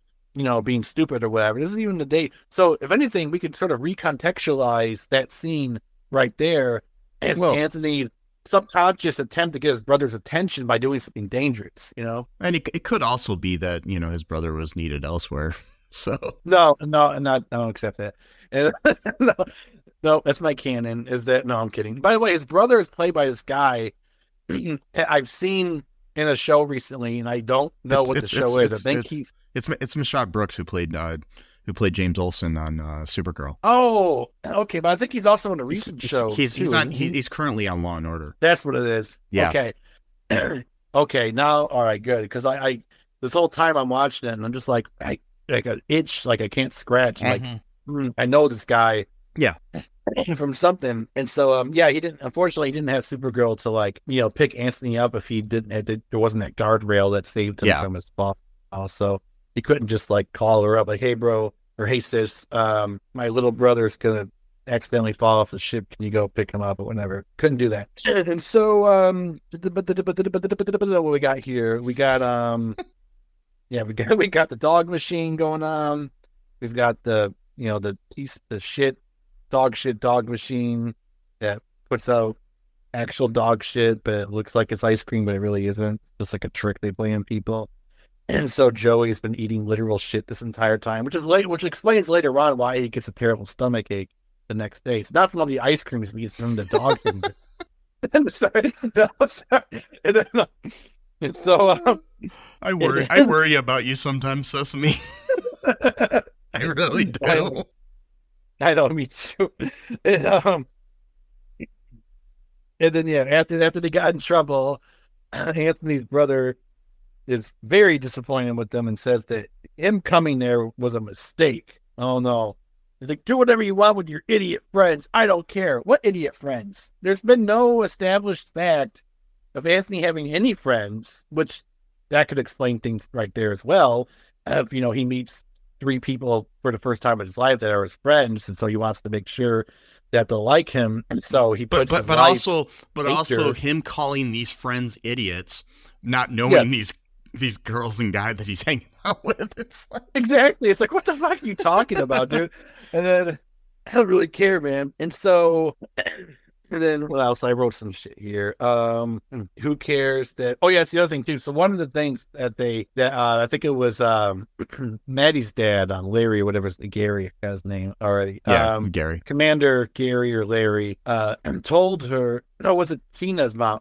being stupid or whatever. This isn't even the day. So if anything, we could sort of recontextualize that scene right there as Anthony's subconscious attempt to get his brother's attention by doing something dangerous, And it could also be that, his brother was needed elsewhere. So no, I don't accept that. No, that's my canon. Is that no? I'm kidding. By the way, his brother is played by this guy I've seen in a show recently, and I don't know what the show is. I think it's Mehcad Brooks who played James Olsen on Supergirl. Oh, okay, but I think he's also in a recent show. He's currently on Law and Order. That's what it is. Yeah. Okay. Okay. Now, all right, good. Because I this whole time I'm watching it, and I'm just like an itch, like I can't scratch. Mm-hmm. Like I know this guy. Yeah. From something, and so he didn't. Unfortunately, he didn't have Supergirl to like pick Anthony up if he didn't. There wasn't that guardrail that saved him from his fall. Also, he couldn't just like call her up like, "Hey, bro," or "Hey, sis, my little brother's gonna accidentally fall off the ship. Can you go pick him up or whatever?" Couldn't do that. And so, what we got here? We got we got the dog machine going on. We've got the dog machine that puts out actual dog shit, but it looks like it's ice cream, but it really isn't. It's just like a trick they play on people. And so Joey's been eating literal shit this entire time, which explains later on why he gets a terrible stomach ache the next day. It's not from all the ice creams, it's from the dog food. Sorry. And so I worry about you sometimes, Sesame. I really do. I know, me too. And then after they got in trouble, Anthony's brother is very disappointed with them and says that him coming there was a mistake. Oh no. He's like, do whatever you want with your idiot friends. I don't care. What idiot friends? There's been no established fact of Anthony having any friends, which that could explain things right there as well. If, he meets 3 people for the first time in his life that are his friends, and so he wants to make sure that they'll like him. And so he puts but also him calling these friends idiots, not knowing these girls and guys that he's hanging out with. It's like... Exactly. It's like, what the fuck are you talking about, dude? And then I don't really care, man. And so, and then what else? I wrote some shit here. Who cares that? Oh yeah, it's the other thing too. So one of the things that I think it was Maddie's dad, Larry, or whatever, Gary, I got his name already. Yeah, Gary, Commander Gary or Larry, told her. No, was it Tina's mom?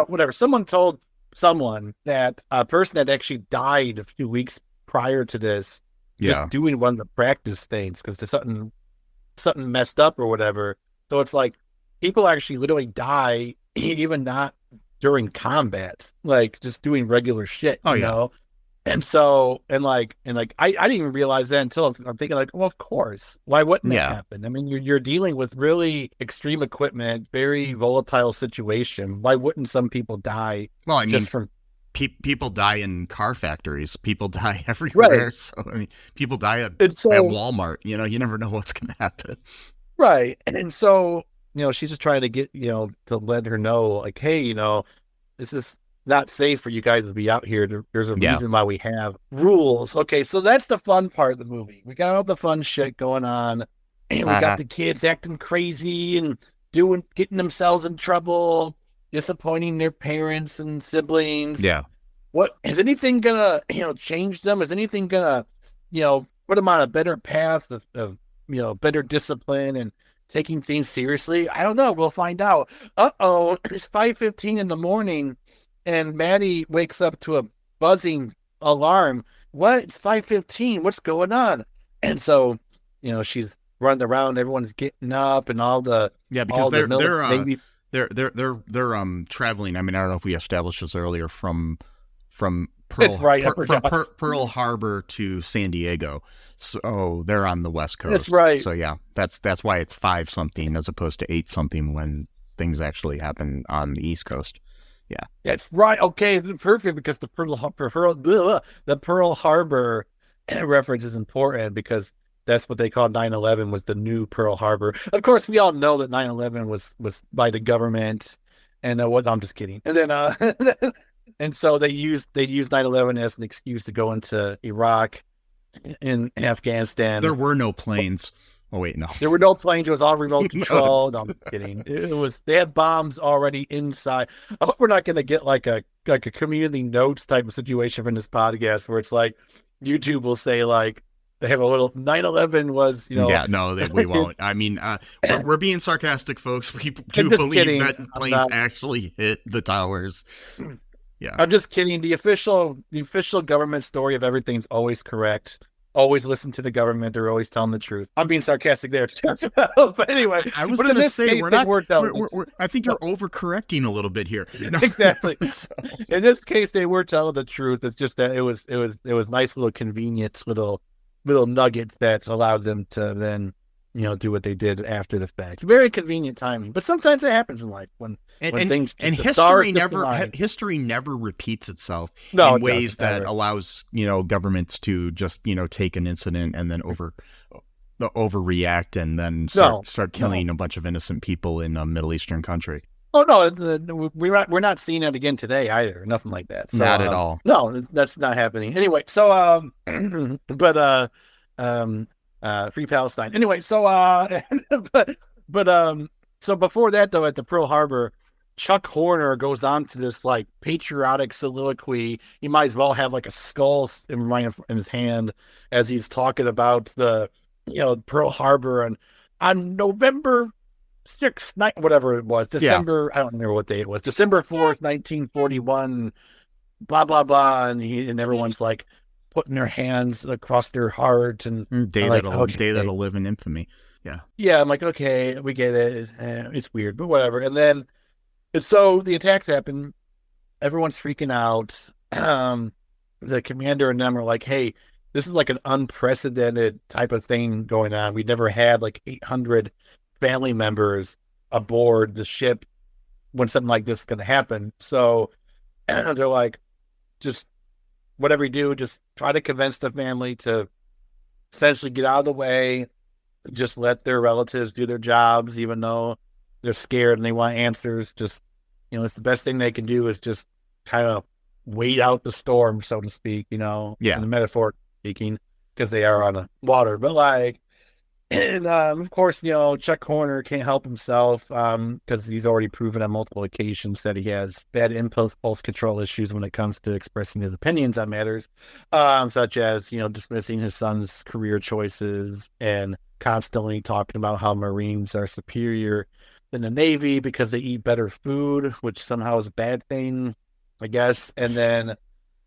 Whatever. Someone told someone that a person that actually died a few weeks prior to this, just doing one of the practice things because there's something messed up or whatever. So it's like people actually literally die even not during combat, like just doing regular shit, you know? And so, and I didn't even realize that until I'm thinking like, well, of course, why wouldn't that happen? I mean, you're dealing with really extreme equipment, very volatile situation. Why wouldn't some people die? Well, I mean, just from people die in car factories. People die everywhere. Right. So, I mean, people die at Walmart. You never know what's going to happen. Right. And so, she's just trying to get, to let her know, like, hey, this is not safe for you guys to be out here. There's a reason why we have rules. Okay, so that's the fun part of the movie. We got all the fun shit going on, and we got the kids acting crazy and getting themselves in trouble, disappointing their parents and siblings. Yeah. What is anything gonna change them? Is anything gonna put them on a better path of better discipline and taking things seriously? I don't know. We'll find out. It's 5:15 in the morning. And Maddie wakes up to a buzzing alarm. What? It's 5:15. What's going on? And so, she's running around. Everyone's getting up, and all the because they're traveling. I mean, I don't know if we established this earlier from Pearl Harbor to San Diego. So they're on the West Coast. That's right. So yeah, that's why it's 5 something as opposed to 8 something when things actually happen on the East Coast. Yeah, that's right. Okay, perfect. Because the Pearl Harbor reference is important because that's what they called 9/11 was the new Pearl Harbor. Of course, we all know that 9/11 was by the government, and I'm just kidding. And then and so they used 9/11 as an excuse to go into Iraq and Afghanistan. There were no planes. Oh wait, no. There were no planes. It was all remote control. No, I'm kidding. They had bombs already inside. I hope we're not going to get like a community notes type of situation from this podcast where it's like YouTube will say like they have a little 9/11 was Yeah, no, we won't. I mean, we're being sarcastic, folks. We do believe that planes actually hit the towers. Yeah, I'm just kidding. The official government story of everything's always correct. Always listen to the government. They're always telling the truth. I'm being sarcastic there. But anyway, I was going to say, I think you're overcorrecting a little bit here. No. Exactly. In this case, they were telling the truth. It's just that it was nice little convenient little nuggets that allowed them to then, do what they did after the fact. Very convenient timing. But sometimes it happens in life when things and history never repeats itself in ways that allows governments to just take an incident and then overreact and then start killing a bunch of innocent people in a Middle Eastern country. Oh no, we're not seeing that again today either. Nothing like that. So, not at all. No, that's not happening. Anyway, so free Palestine. Anyway, so so before that though, at the Pearl Harbor, Chuck Horner goes on to this like patriotic soliloquy. He might as well have like a skull in his hand as he's talking about the Pearl Harbor and on November 6th, whatever it was, December. I don't remember what day it was. December 4th, 1941. Blah blah blah, and everyone's like putting their hands across their heart and day that'll live in infamy. Yeah, I'm like, okay, we get it. It's weird, but whatever. And so the attacks happen, everyone's freaking out. The commander and them are like, hey, this is like an unprecedented type of thing going on. We never had like 800 family members aboard the ship when something like this is going to happen. So they're like, just whatever you do, just try to convince the family to essentially get out of the way, just let their relatives do their jobs, even though they're scared and they want answers. Just, it's the best thing they can do is just kind of wait out the storm, so to speak, in the metaphor speaking, because they are on the water. But like, and of course, Chuck Horner can't help himself because he's already proven on multiple occasions that he has bad impulse control issues when it comes to expressing his opinions on matters, such as, dismissing his son's career choices and constantly talking about how Marines are superior than the Navy because they eat better food, which somehow is a bad thing, I guess. And then,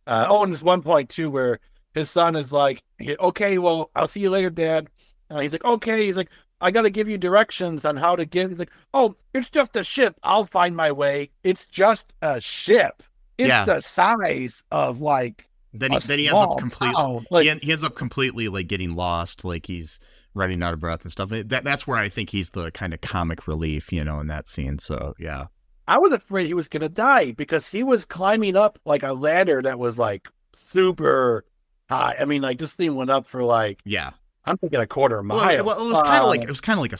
and there's one point too where his son is like, okay, well, I'll see you later, Dad. He's like, okay. He's like, I got to give you directions on how to get. He's like, oh, it's just a ship. I'll find my way. It's just a ship. It's the size of like. Then he ends up completely. Like, he ends up completely like getting lost. Like he's running out of breath and stuff. That's where I think he's the kind of comic relief, in that scene. So yeah. I was afraid he was gonna die because he was climbing up like a ladder that was like super high. I mean, like this thing went up for like I'm thinking a quarter mile. Well, it was kind of like a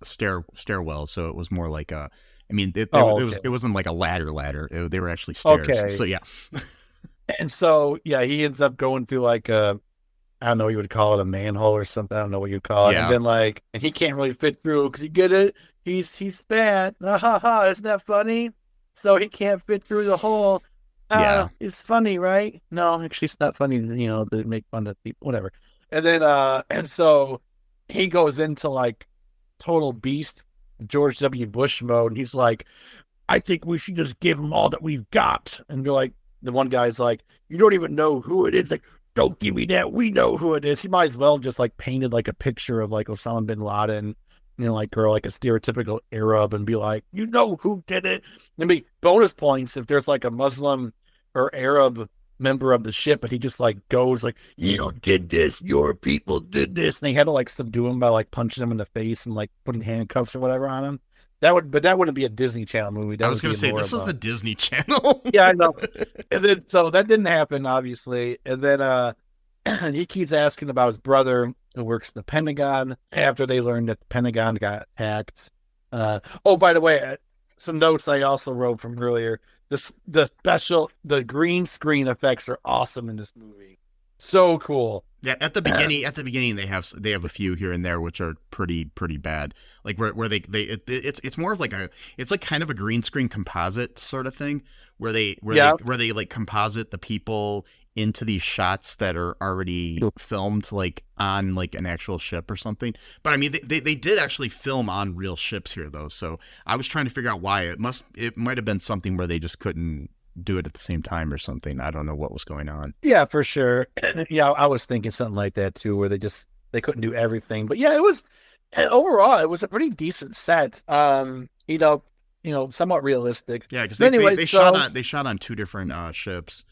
stairwell. So it was more like a. I mean, it wasn't like a ladder. They were actually stairs. Okay. So yeah. And so he ends up going through like a, I don't know what you would call it, a manhole or something. I don't know what you'd call it. Yeah. And then and he can't really fit through because you get it. He's fat. Isn't that funny? So he can't fit through the hole. It's funny, right? No, actually, it's not funny. They make fun of people, whatever. And then, and so he goes into like total beast George W. Bush mode. And he's like, I think we should just give them all that we've got. And you're like, the one guy's like, you don't even know who it is. Like, don't give me that. We know who it is. He might as well just like painted like a picture of like Osama bin Laden, or like a stereotypical Arab and be like, who did it? And be bonus points if there's like a Muslim or Arab member of the ship, but he just like goes like, you did this, your people did this. And they had to like subdue him by like punching him in the face and like putting handcuffs or whatever on him. That wouldn't be a Disney Channel movie. I was going to say, this is the Disney Channel. Yeah, I know. And then, so that didn't happen, obviously. And then he keeps asking about his brother who works in the Pentagon after they learned that the Pentagon got hacked. By the way, some notes I also wrote from earlier. The green screen effects are awesome in this movie. So cool. Yeah, at the beginning they have a few here and there which are pretty bad. Like where it's more of like it's like kind of a green screen composite sort of thing where they like composite the people into these shots that are already filmed like on like an actual ship or something. But I mean they did actually film on real ships here though. So I was trying to figure out why it might have been something where they just couldn't do it at the same time or something. I don't know what was going on. Yeah, for sure. Yeah, I was thinking something like that too, where they couldn't do everything. But yeah, overall it was a pretty decent set. Somewhat realistic. Yeah, because they shot on two different ships.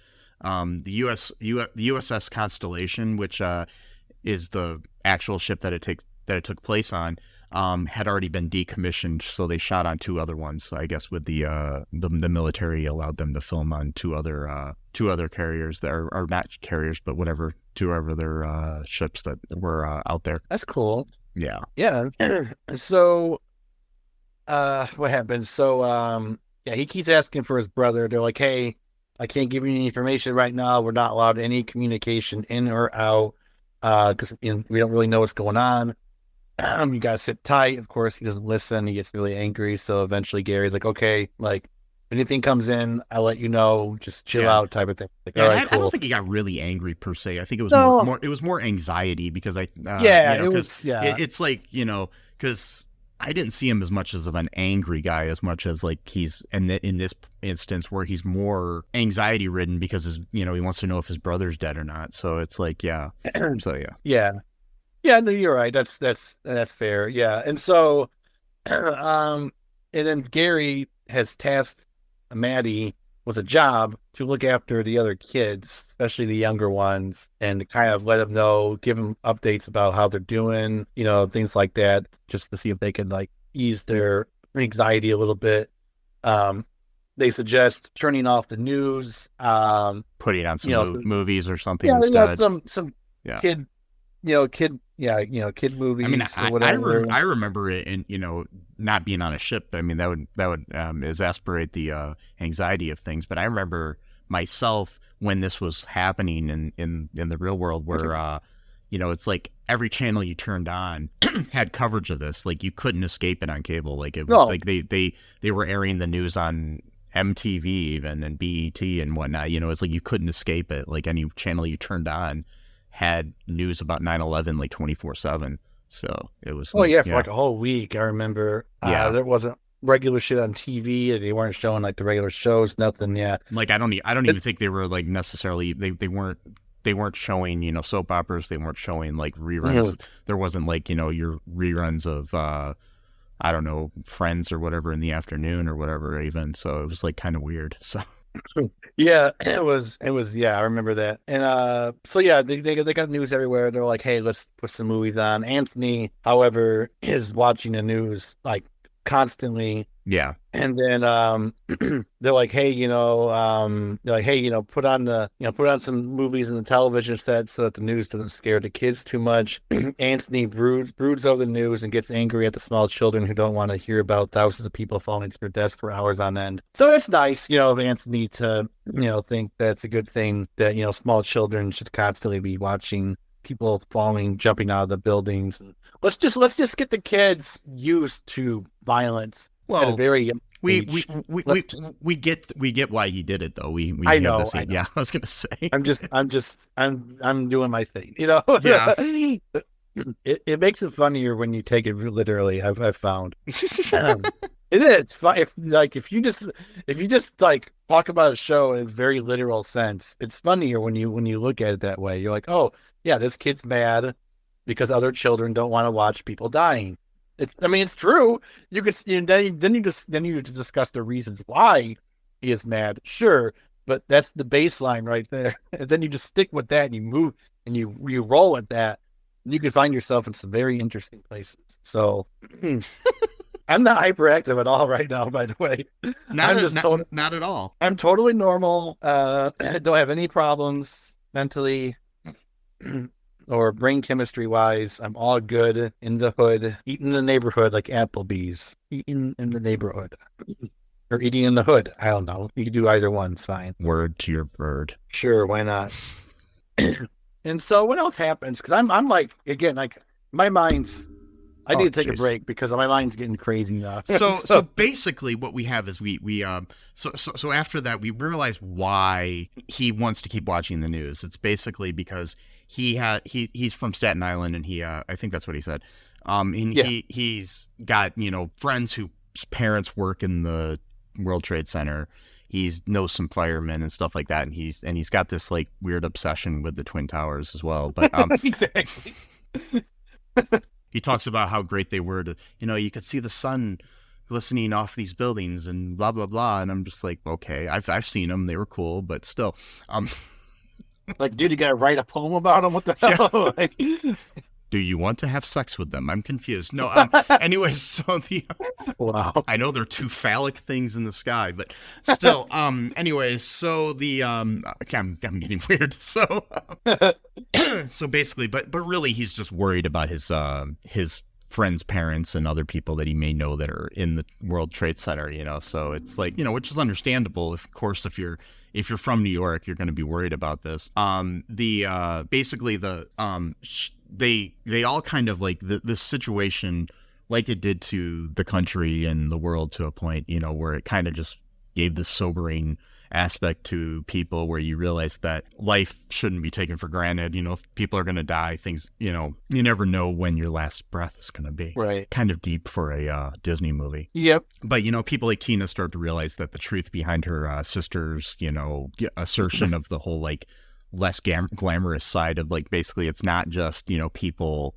The USS Constellation, which is the actual ship that it took place on, had already been decommissioned, so they shot on two other ones. So I guess with the military allowed them to film on two other carriers that are not carriers, but two other ships that were out there. That's cool. Yeah. Yeah. So, what happens? So, he keeps asking for his brother. They're like, hey, I can't give you any information right now. We're not allowed any communication in or out because we don't really know what's going on. You gotta sit tight. Of course, he doesn't listen. He gets really angry. So eventually, Gary's like, "Okay, like if anything comes in, I'll let you know. Just chill out, type of thing." Like, all right, cool. I don't think he got really angry per se. I think it was more anxiety because it's like because I didn't see him as much as of an angry guy as much as like he's in this instance where he's more anxiety ridden because he wants to know if his brother's dead or not. So it's like Yeah, no, you're right. That's fair. Yeah. And so, and then Gary has tasked Maddie was a job to look after the other kids, especially the younger ones, and to kind of let them know, give them updates about how they're doing, things like that, just to see if they could like ease their anxiety a little bit. They suggest turning off the news, putting on some movies or something instead. instead. Kid movies. I mean, or whatever. I remember it, and not being on a ship. I mean, that would exasperate the anxiety of things. But I remember myself when this was happening in the real world, where it's like every channel you turned on had coverage of this. Like you couldn't escape it on cable. Like it was like they were airing the news on MTV even and BET and whatnot. It's like you couldn't escape it. Like any channel you turned on had news about 9/11 like 24/7. So it was for like a whole week. I remember there wasn't regular shit on TV, and they weren't showing like the regular shows, nothing yet. Like I don't even think they were like necessarily they weren't showing soap operas. They weren't showing like reruns. Mm-hmm. There wasn't like your reruns of I don't know, Friends or whatever in the afternoon or whatever even. So it was like kind of weird. So yeah, it was I remember that. And they got news everywhere. They're like, hey, let's put some movies on. Anthony, however, is watching the news like constantly. Yeah. And then they're like, hey, put on some movies in the television set so that the news doesn't scare the kids too much. Anthony broods over the news and gets angry at the small children who don't want to hear about thousands of people falling to their deaths for hours on end. So it's nice, of Anthony to, think that's a good thing that, small children should constantly be watching people falling, jumping out of the buildings. And let's just get the kids used to violence. Well, very we get why he did it though. I know. Yeah, I was gonna say. I'm doing my thing. Yeah. It makes it funnier when you take it literally. I've found. It is fun if you just like talk about a show in a very literal sense. It's funnier when you look at it that way. You're like, oh yeah, this kid's mad because other children don't want to watch people dying. It's true. You could then you discuss the reasons why he is mad. Sure, but that's the baseline right there. And then you just stick with that and you move and you roll with that. And you can find yourself in some very interesting places. So I'm not hyperactive at all right now, by the way. Not at all. I'm totally normal. I don't have any problems mentally. Or brain chemistry wise, I'm all good in the hood, eating in the neighborhood like Applebee's, eating in the neighborhood, or eating in the hood. I don't know. You can do either one. It's fine. Word to your bird. Sure, why not? And so what else happens? Because I'm like, again, like my mind's. I need to take a break because my mind's getting crazy now. So basically, what we have is so after that we realize why he wants to keep watching the news. It's basically because he's from Staten Island, and I think that's what he said. He's got friends whose parents work in the World Trade Center. He knows some firemen and stuff like that, and he's got this like weird obsession with the Twin Towers as well. But exactly. He talks about how great they were to, you could see the sun glistening off these buildings and blah blah blah, and I'm just like, okay, I've seen them, they were cool, but still, like, dude, you gotta write a poem about them? What the hell? Yeah. Like, do you want to have sex with them? I'm confused. No, anyways, so wow. I know they're two phallic things in the sky, but still, anyways, so I'm getting weird. So, so basically, but really, he's just worried about his friends' parents and other people that he may know that are in the World Trade Center. So it's like, which is understandable. Of course, if you're from New York, you're going to be worried about this. They all kind of like this situation, like it did to the country and the world to a point, where it kind of just gave this sobering aspect to people where you realize that life shouldn't be taken for granted. If people are going to die, things, you never know when your last breath is going to be. Right. Kind of deep for a Disney movie. Yep. But, people like Tina start to realize that the truth behind her sister's, assertion of the whole, like, less glamorous side of, like, basically it's not just, people,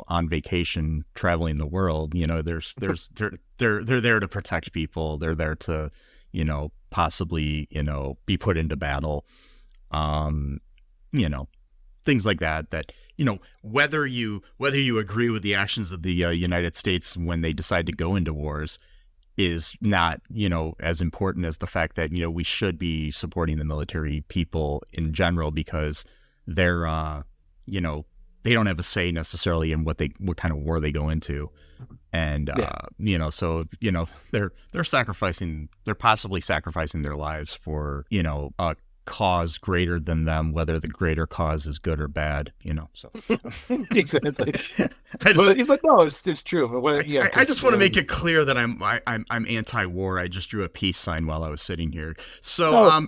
on vacation traveling the world. They're there to protect people. They're there to, possibly, be put into battle. Things like that, whether you agree with the actions of the United States when they decide to go into wars is not, as important as the fact that, we should be supporting the military people in general, because they're, they don't have a say necessarily in what kind of war they go into. And, so, they're possibly sacrificing their lives for, a cause greater than them, whether the greater cause is good or bad, so. Exactly. But no, it's true. But I just want to make it clear that I'm anti-war. I just drew a peace sign while I was sitting here. So,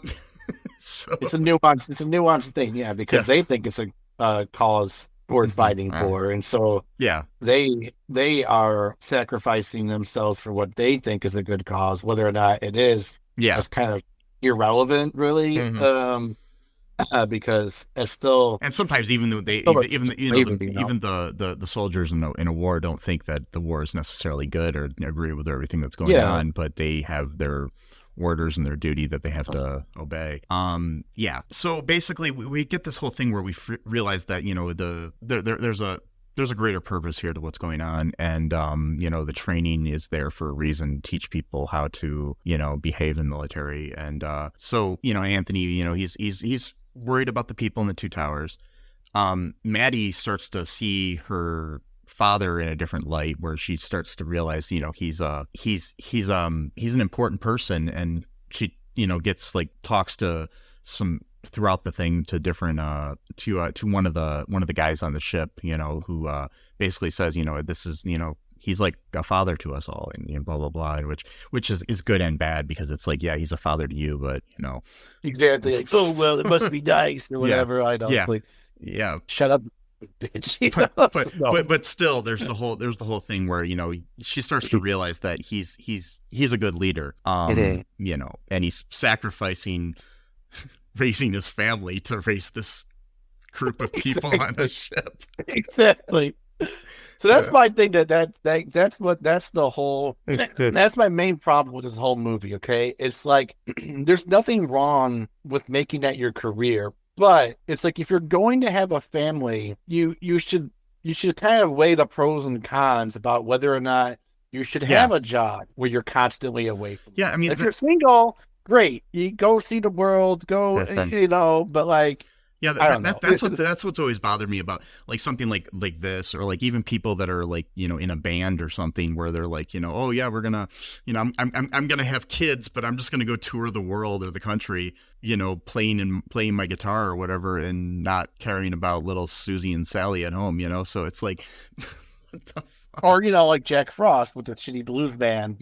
so it's a nuanced thing. Yeah. Because they think it's a cause worth fighting for. And so they are sacrificing themselves for what they think is a good cause, whether or not it is. Yeah. That's kind of irrelevant, really. Because it's still, and sometimes even though the soldiers in a war don't think that the war is necessarily good or agree with everything that's going on, but they have their orders and their duty that they have to obey. So basically we get this whole thing where we realize that there's a greater purpose here to what's going on, and the training is there for a reason, teach people how to behave in the military. And so Anthony, he's worried about the people in the two towers. Maddie starts to see her father in a different light, where she starts to realize he's an important person, and she gets talks to some throughout the thing to different to one of the guys on the ship, who basically says this is he's like a father to us all, and blah blah blah, which is good and bad, because it's he's a father to you, but exactly, oh well, it must be nice or whatever. I don't shut up, bitch. But still, there's the whole thing where she starts to realize that he's a good leader, and he's sacrificing raising his family to raise this group of people on a ship. Exactly. So that's my thing. That's the whole. That's my main problem with this whole movie. Okay, it's there's nothing wrong with making that your career, but it's if you're going to have a family, you should kind of weigh the pros and cons about whether or not you should have a job where you're constantly away from. Yeah, I mean, if you're single, great, you go see the world, but that's what's always bothered me about something like this, or even people that are in a band or something, where they're oh yeah, we're gonna I'm gonna have kids, but I'm just gonna go tour the world or the country, playing my guitar or whatever, and not caring about little Susie and Sally at home, so it's what the or like Jack Frost with the shitty blues band,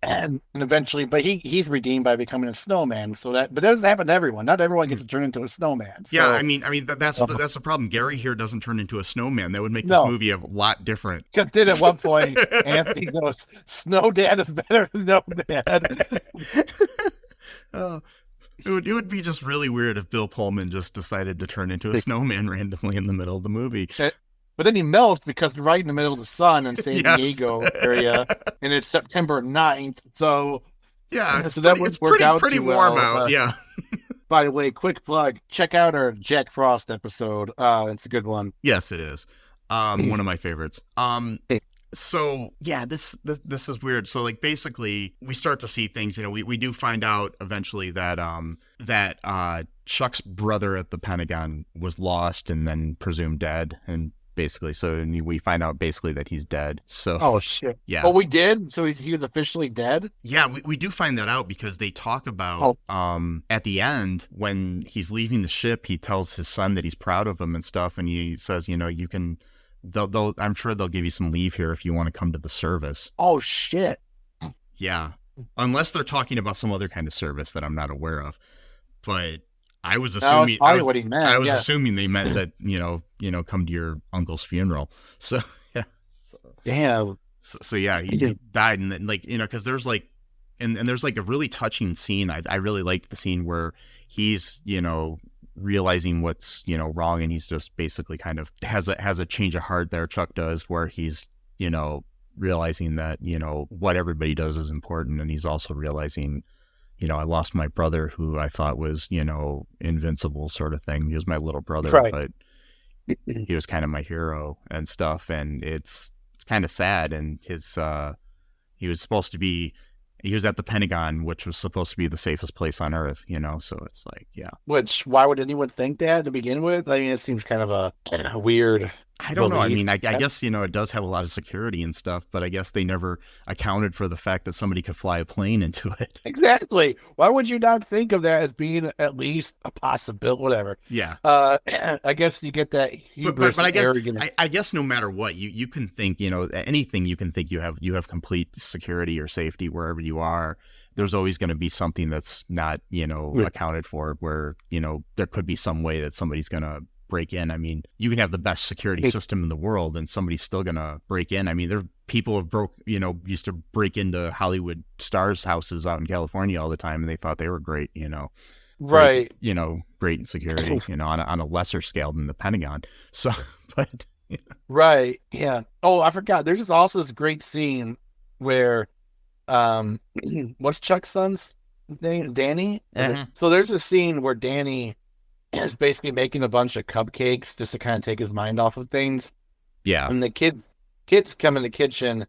and eventually, but he's redeemed by becoming a snowman. But that doesn't happen to everyone. Not everyone gets to turn into a snowman. So, yeah, I mean that's the problem. Gary here doesn't turn into a snowman. That would make this movie a lot different. Because did at one point, Anthony goes, "Snow Dad is better than No Dad." It would be just really weird if Bill Pullman just decided to turn into a snowman randomly in the middle of the movie. But then he melts because right in the middle of the sun in San Diego area, and it's September 9th. So that would work out pretty warm out. Yeah. By the way, quick plug: check out our Jack Frost episode. It's a good one. Yes, it is. One of my favorites. So yeah, this is weird. So basically, we start to see things. We do find out eventually that Chuck's brother at the Pentagon was lost and then presumed dead, and basically, so we find out basically that he's dead. So oh shit, yeah. Oh, we did. So he was officially dead. Yeah, we do find that out because they talk about at the end when he's leaving the ship, he tells his son that he's proud of him and stuff, and he says, you can. I'm sure they'll give you some leave here if you want to come to the service. Oh shit. Yeah, unless they're talking about some other kind of service that I'm not aware of, but. I was assuming what he meant. I was assuming they meant that come to your uncle's funeral. So yeah, damn. So yeah, he died, and then because there's and there's a really touching scene. I really liked the scene where he's realizing what's wrong, and he's just basically kind of has a change of heart there. Chuck does, where he's realizing that what everybody does is important, and he's also realizing I lost my brother who I thought was, invincible sort of thing. He was my little brother, Right. but he was kind of my hero and stuff. And it's kind of sad. And he was supposed to be, he was at the Pentagon, which was supposed to be the safest place on earth, so it's like, yeah. Which, why would anyone think that to begin with? I mean, it seems kind of a weird. I don't know. I belief. mean, I guess, it does have a lot of security and stuff, but I guess they never accounted for the fact that somebody could fly a plane into it. Exactly. Why would you not think of that as being at least a possibility? Whatever. Yeah. I guess you get that hubris but I guess, arrogance. I guess no matter what, you can think, anything you can think you have complete security or safety wherever you are. There's always going to be something that's not, accounted for where, there could be some way that somebody's going to break in. I mean, you can have the best security system in the world and somebody's still going to break in. I mean, there people have used to break into Hollywood stars' houses out in California all the time and they thought they were great, Right. Great in security, on a lesser scale than the Pentagon. So, but. Right. Yeah. Oh, I forgot. There's also this great scene where, what's Chuck's son's name? Danny? Uh-huh. So there's a scene where Danny is basically making a bunch of cupcakes just to kind of take his mind off of things. Yeah. And the kids come in the kitchen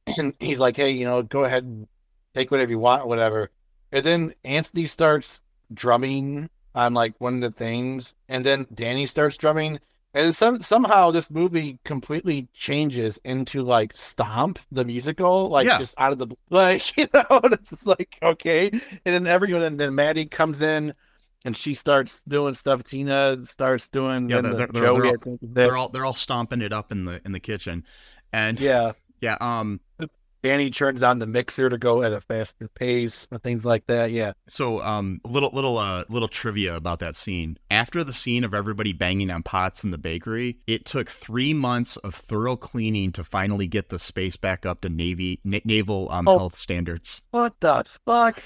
and he's like, hey, go ahead and take whatever you want, whatever. And then Anthony starts drumming on like one of the things. And then Danny starts drumming. And somehow this movie completely changes into like Stomp, the musical, like just out of the, like, it's just like, okay. And then Maddie comes in. And she starts doing stuff. Tina starts doing. Yeah, Joey, they're all stomping it up in the kitchen, and yeah. Danny turns on the mixer to go at a faster pace and things like that. Yeah. So, little trivia about that scene. After the scene of everybody banging on pots in the bakery, it took 3 months of thorough cleaning to finally get the space back up to naval health standards. What the fuck?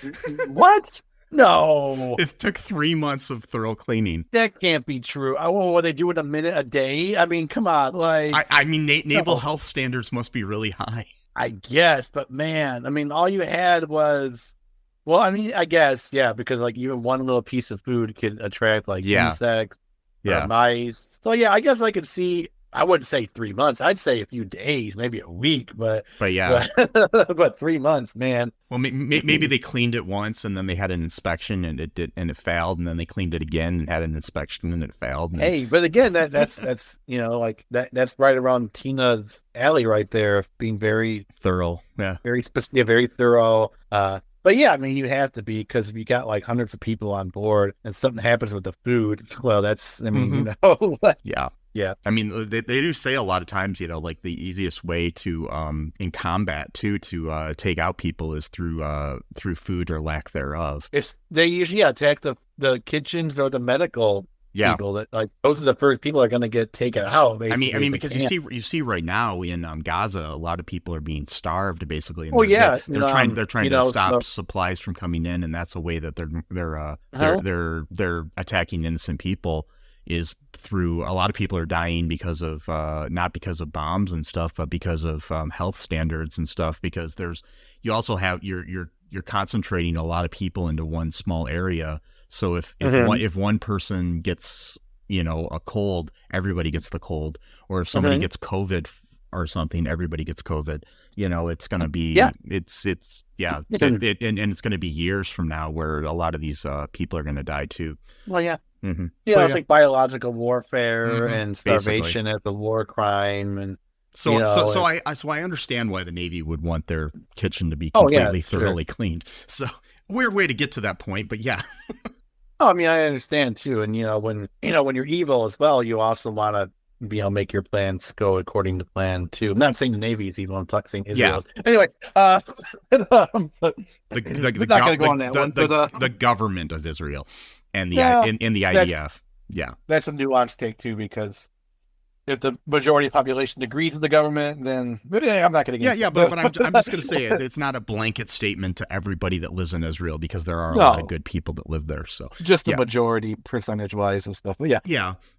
What? No. It took 3 months of thorough cleaning. That can't be true. What, they do it a minute a day? I mean, come on. Like, I mean, naval health standards must be really high. I guess, but man, I mean, all you had was, well, I mean, I guess, yeah, because like even one little piece of food could attract like insects, mice. So yeah, I guess I could see. I wouldn't say 3 months. I'd say a few days, maybe a week, but 3 months, man. Well, maybe they cleaned it once and then they had an inspection and it failed, and then they cleaned it again and had an inspection and it failed. And hey, but again, that's like that's right around Tina's alley right there, being very thorough, very specific, very thorough. But yeah, I mean, you have to be, because if you got like hundreds of people on board and something happens with the food, well, that's, I mean, yeah. Yeah. I mean, they do say a lot of times, like the easiest way to, in combat too, to take out people is through food or lack thereof. They usually attack the kitchens or the medical people. That, like, those are the first people that are going to get taken out. Basically. I mean, because you see right now in Gaza, a lot of people are being starved basically. And they're trying to stop supplies from coming in, and that's a way that they're attacking innocent people. Is through, a lot of people are dying because of not because of bombs and stuff, but because of health standards and stuff. Because you also have you're concentrating a lot of people into one small area. So if one person gets a cold, everybody gets the cold, or if somebody gets COVID or something, everybody gets COVID. It's going to be and it's going to be years from now where a lot of these people are going to die too. Well, yeah. Mm-hmm. Yeah, it's like biological warfare and starvation as a war crime, and so I understand why the Navy would want their kitchen to be completely thoroughly cleaned. So weird way to get to that point, but yeah. I mean, I understand too, and when you're evil as well, you also want to make your plans go according to plan too. I'm not saying the Navy is evil. I'm saying Israel is. Anyway, the government of Israel. And the IDF, that's a nuanced take too, because if the majority of the population agrees with the government, then I'm not going to get but I'm just going to say it's not a blanket statement to everybody that lives in Israel, because there are a lot of good people that live there. So just the majority percentage wise and stuff. But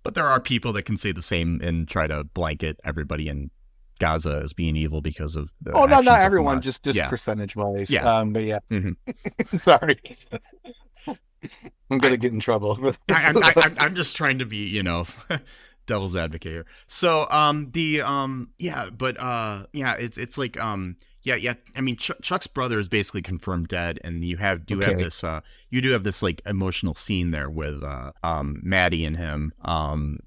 but there are people that can say the same and try to blanket everybody and Gaza as being evil because of the not actions of everyone, Hamas. just Yeah. percentage wise. Yeah. But yeah. Mhm. Sorry. I'm gonna get in trouble. I'm just trying to be, devil's advocate here. So, it's like, yeah. I mean, Chuck's brother is basically confirmed dead, and you do have this like emotional scene there with Maddie and him. And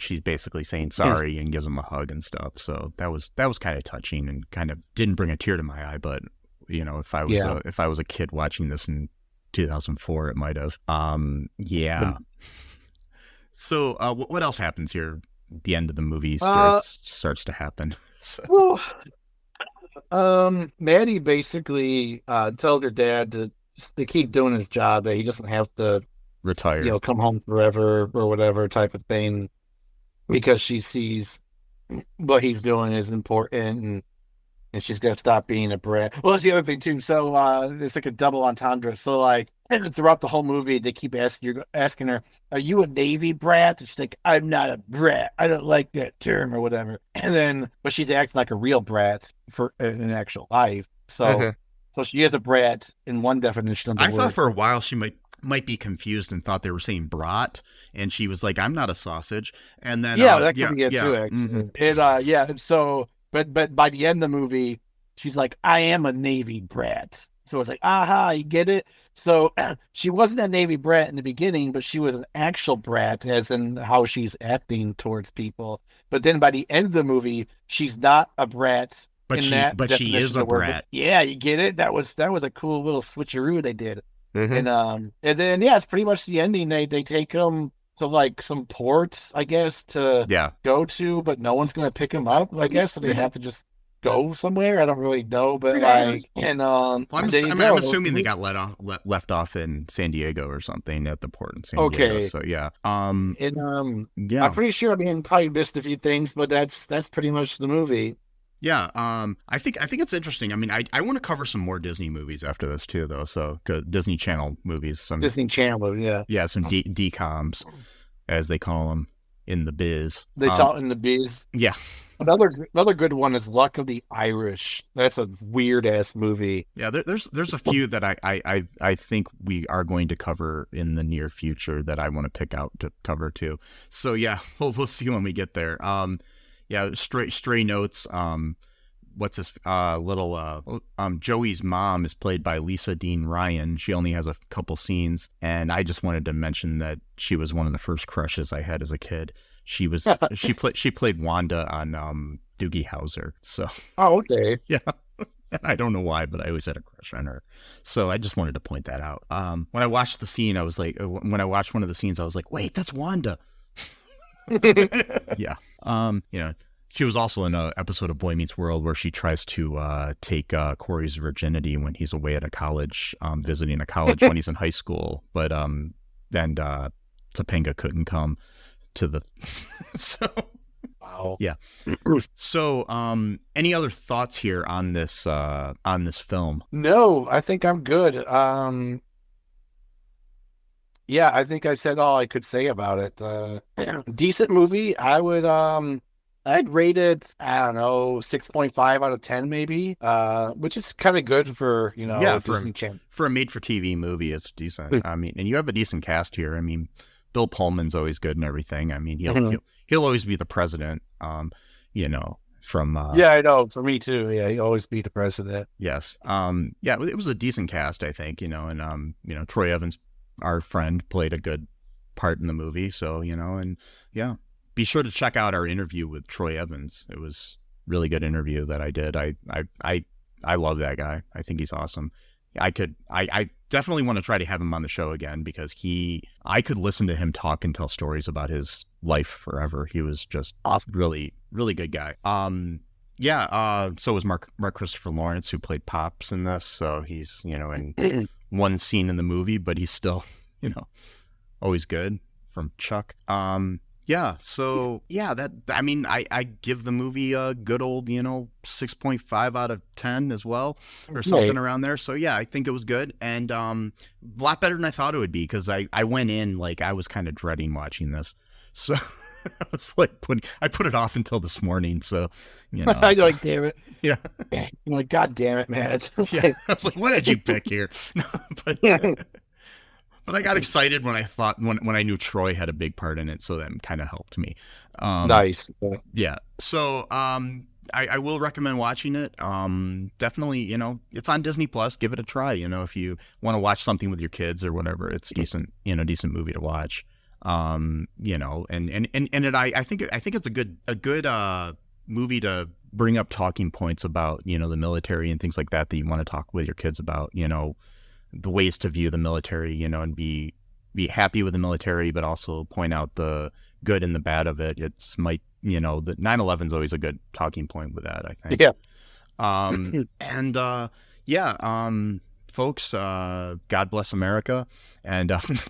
she's basically saying sorry and gives him a hug and stuff. So that was kind of touching and kind of didn't bring a tear to my eye, but if I was a kid watching this in 2004, it might have. Yeah. So, what else happens here? The end of the movie starts to happen. So. Well, Maddie basically told her dad to keep doing his job, that he doesn't have to retire, come home forever or whatever type of thing, because she sees what he's doing is important, and she's gonna stop being a brat. Well, that's the other thing too. So it's like a double entendre. So like throughout the whole movie, they keep asking her, "Are you a Navy brat?" And she's like, "I'm not a brat. I don't like that term," or whatever. But she's acting like a real brat in actual life. So so she is a brat in one definition of the word. I thought for a while she might be confused and thought they were saying brat, and she was like, "I'm not a sausage." And then that could be it too. Actually, mm-hmm. And so. But by the end of the movie, she's like, "I am a Navy brat." So it's like, aha, you get it? So she wasn't a Navy brat in the beginning, but she was an actual brat, as in how she's acting towards people. But then by the end of the movie, she's not a brat. But she is a brat. Yeah, you get it? That was a cool little switcheroo they did. Mm-hmm. And then it's pretty much the ending. They take them to like some ports, I guess, to go to, but no one's gonna pick him up, I guess, so they have to just go somewhere. I don't really know, but like, I'm assuming they got left off in San Diego or something at the port in San Diego. So yeah. I'm pretty sure. I mean, probably missed a few things, but that's pretty much the movie. Yeah, I think it's interesting. I mean, I want to cover some more Disney movies after this too, though. So Disney Channel movies, Disney Channel, yeah, some DComs, as they call them in the biz. They call it in the biz. Yeah. Another good one is Luck of the Irish. That's a weird ass movie. Yeah, there's a few that I think we are going to cover in the near future that I want to pick out to cover too. So yeah, we'll see when we get there. Yeah, stray notes. What's this Joey's mom is played by Lisa Dean Ryan. She only has a couple scenes, and I just wanted to mention that she was one of the first crushes I had as a kid. She played Wanda on Doogie Howser. So okay. Yeah. I don't know why, but I always had a crush on her. So I just wanted to point that out. When I watched the scene, I was like, when I watched one of the scenes, I was like, wait, that's Wanda. Yeah. She was also in an episode of Boy Meets World where she tries to take Corey's virginity when he's away at a college, visiting a college when he's in high school. But then Topanga couldn't come to the. So. Wow. Yeah. So, any other thoughts here on this film? No, I think I'm good. Yeah, I think I said all I could say about it. Decent movie. I would I'd rate it, I don't know, 6.5 out of 10 maybe. Which is kind of good for, Disney Channel. For a made-for-TV movie, it's decent. I mean, and you have a decent cast here. I mean, Bill Pullman's always good and everything. I mean, he'll always be the president. From yeah, I know. For me too. Yeah, he'll always be the president. Yes. Yeah, it was a decent cast, I think. And Troy Evans, our friend, played a good part in the movie. So and yeah, be sure to check out our interview with Troy Evans. It was a really good interview that I did. I love that guy. I think he's awesome. I definitely want to try to have him on the show again because I could listen to him talk and tell stories about his life forever. He was just awesome. Really, really good guy. So was Mark Christopher Lawrence, who played Pops in this. So he's, in one scene in the movie, but he's still, always good, from Chuck. Yeah, so yeah, I give the movie a good old 6.5 out of 10 as well, or something around there. So yeah, I think it was good, and a lot better than I thought it would be, because I went in like I was kind of dreading watching this, so I was like I put it off until this morning. So I like, damn it, yeah, I'm like, God damn it, man. yeah, I was like, what did you pick here? No, but. But I got excited when I thought when I knew Troy had a big part in it, so that kind of helped me. Nice. Yeah. So I will recommend watching it. Definitely, it's on Disney Plus. Give it a try. If you want to watch something with your kids or whatever, it's decent decent movie to watch. And I think it's a good movie to bring up talking points about the military and things like that you want to talk with your kids about. The ways to view the military, and be happy with the military, but also point out the good and the bad of it. It's the 9/11 is always a good talking point with that, I think. Yeah. Folks, God bless America, and God bless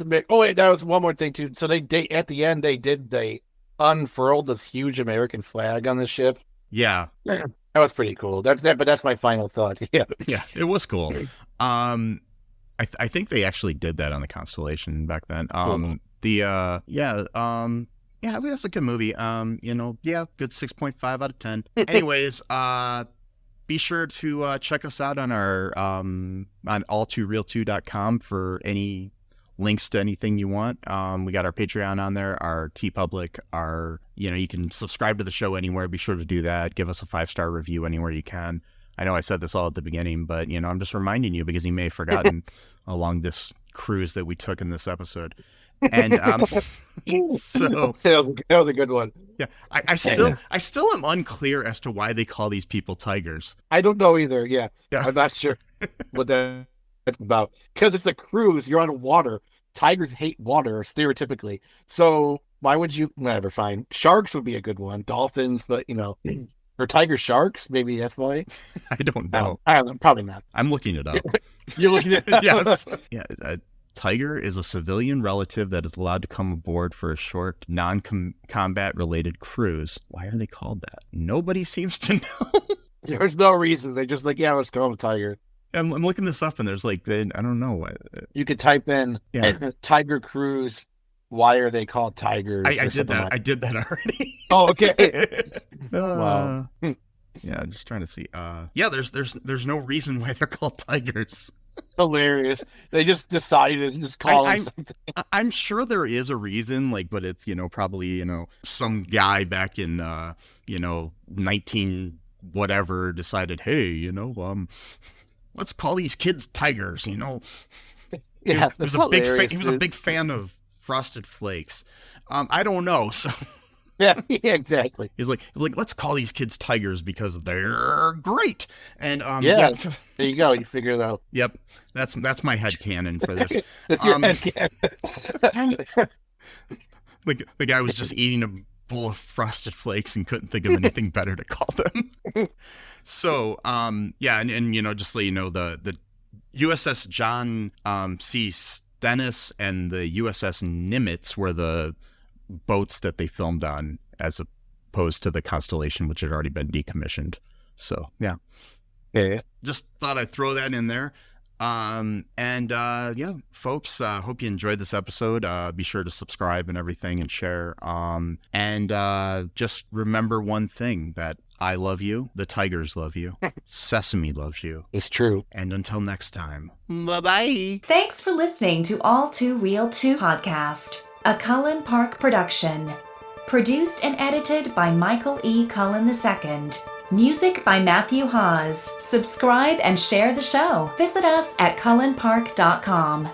America. Oh wait, that was one more thing too. So they at the end they unfurled this huge American flag on the ship. Yeah. That was pretty cool. But that's my final thought. Yeah. Yeah, it was cool. I think they actually did that on the Constellation back then. It was a good movie. Good 6.5 out of 10. Anyways, be sure to check us out on our on all2real2.com for any links to anything you want. We got our Patreon on there, our TeePublic, you can subscribe to the show anywhere. Be sure to do that. Give us a 5-star review anywhere you can. I know I said this all at the beginning, but I'm just reminding you because you may have forgotten along this cruise that we took in this episode. And so that was a good one. Yeah, I still am unclear as to why they call these people tigers. I don't know either. Yeah. I'm not sure what that's about, because it's a cruise. You're on water. Tigers hate water stereotypically. So why would you? Whatever. Fine. Sharks would be a good one. Dolphins, but or tiger sharks. Maybe that's why. I don't know. I don't know. Probably not. I'm looking it up. You're looking it up. Yes. Yeah. Tiger is a civilian relative that is allowed to come aboard for a short, non-combat related cruise. Why are they called that? Nobody seems to know. There's no reason. They just like, yeah, let's call them a tiger. I'm looking this up, and there's I don't know. You could type in Tiger Cruise. Why are they called tigers? I did that. I did that already. Oh, okay. Wow. Yeah, I'm just trying to see. There's no reason why they're called tigers. Hilarious. They just decided to just call them something. I'm sure there is a reason, but it's probably some guy back in 19 whatever decided, hey, let's call these kids tigers. Yeah, he was a big fan of Frosted Flakes. I don't know. So yeah, exactly. He's like, let's call these kids tigers because they're great. And there you go. You figure it out. Yep, that's my headcanon for this. That's your headcanon. The guy was just eating a bowl of Frosted Flakes and couldn't think of anything better to call them. So and just so you know, the USS John C. Stennis and the USS Nimitz were the boats that they filmed on, as opposed to the Constellation, which had already been decommissioned. So yeah. Just thought I'd throw that in there. Folks, hope you enjoyed this episode. Be sure to subscribe and everything and share. Just remember one thing, that I love you, the tigers love you, Sesame loves you. It's true. And until next time, bye-bye. Thanks for listening to All 2 Real 2 podcast, a Cullen Park production. Produced and edited by Michael E. Cullen II. Music by Matthew Hawes. Subscribe and share the show. Visit us at cullenpark.com.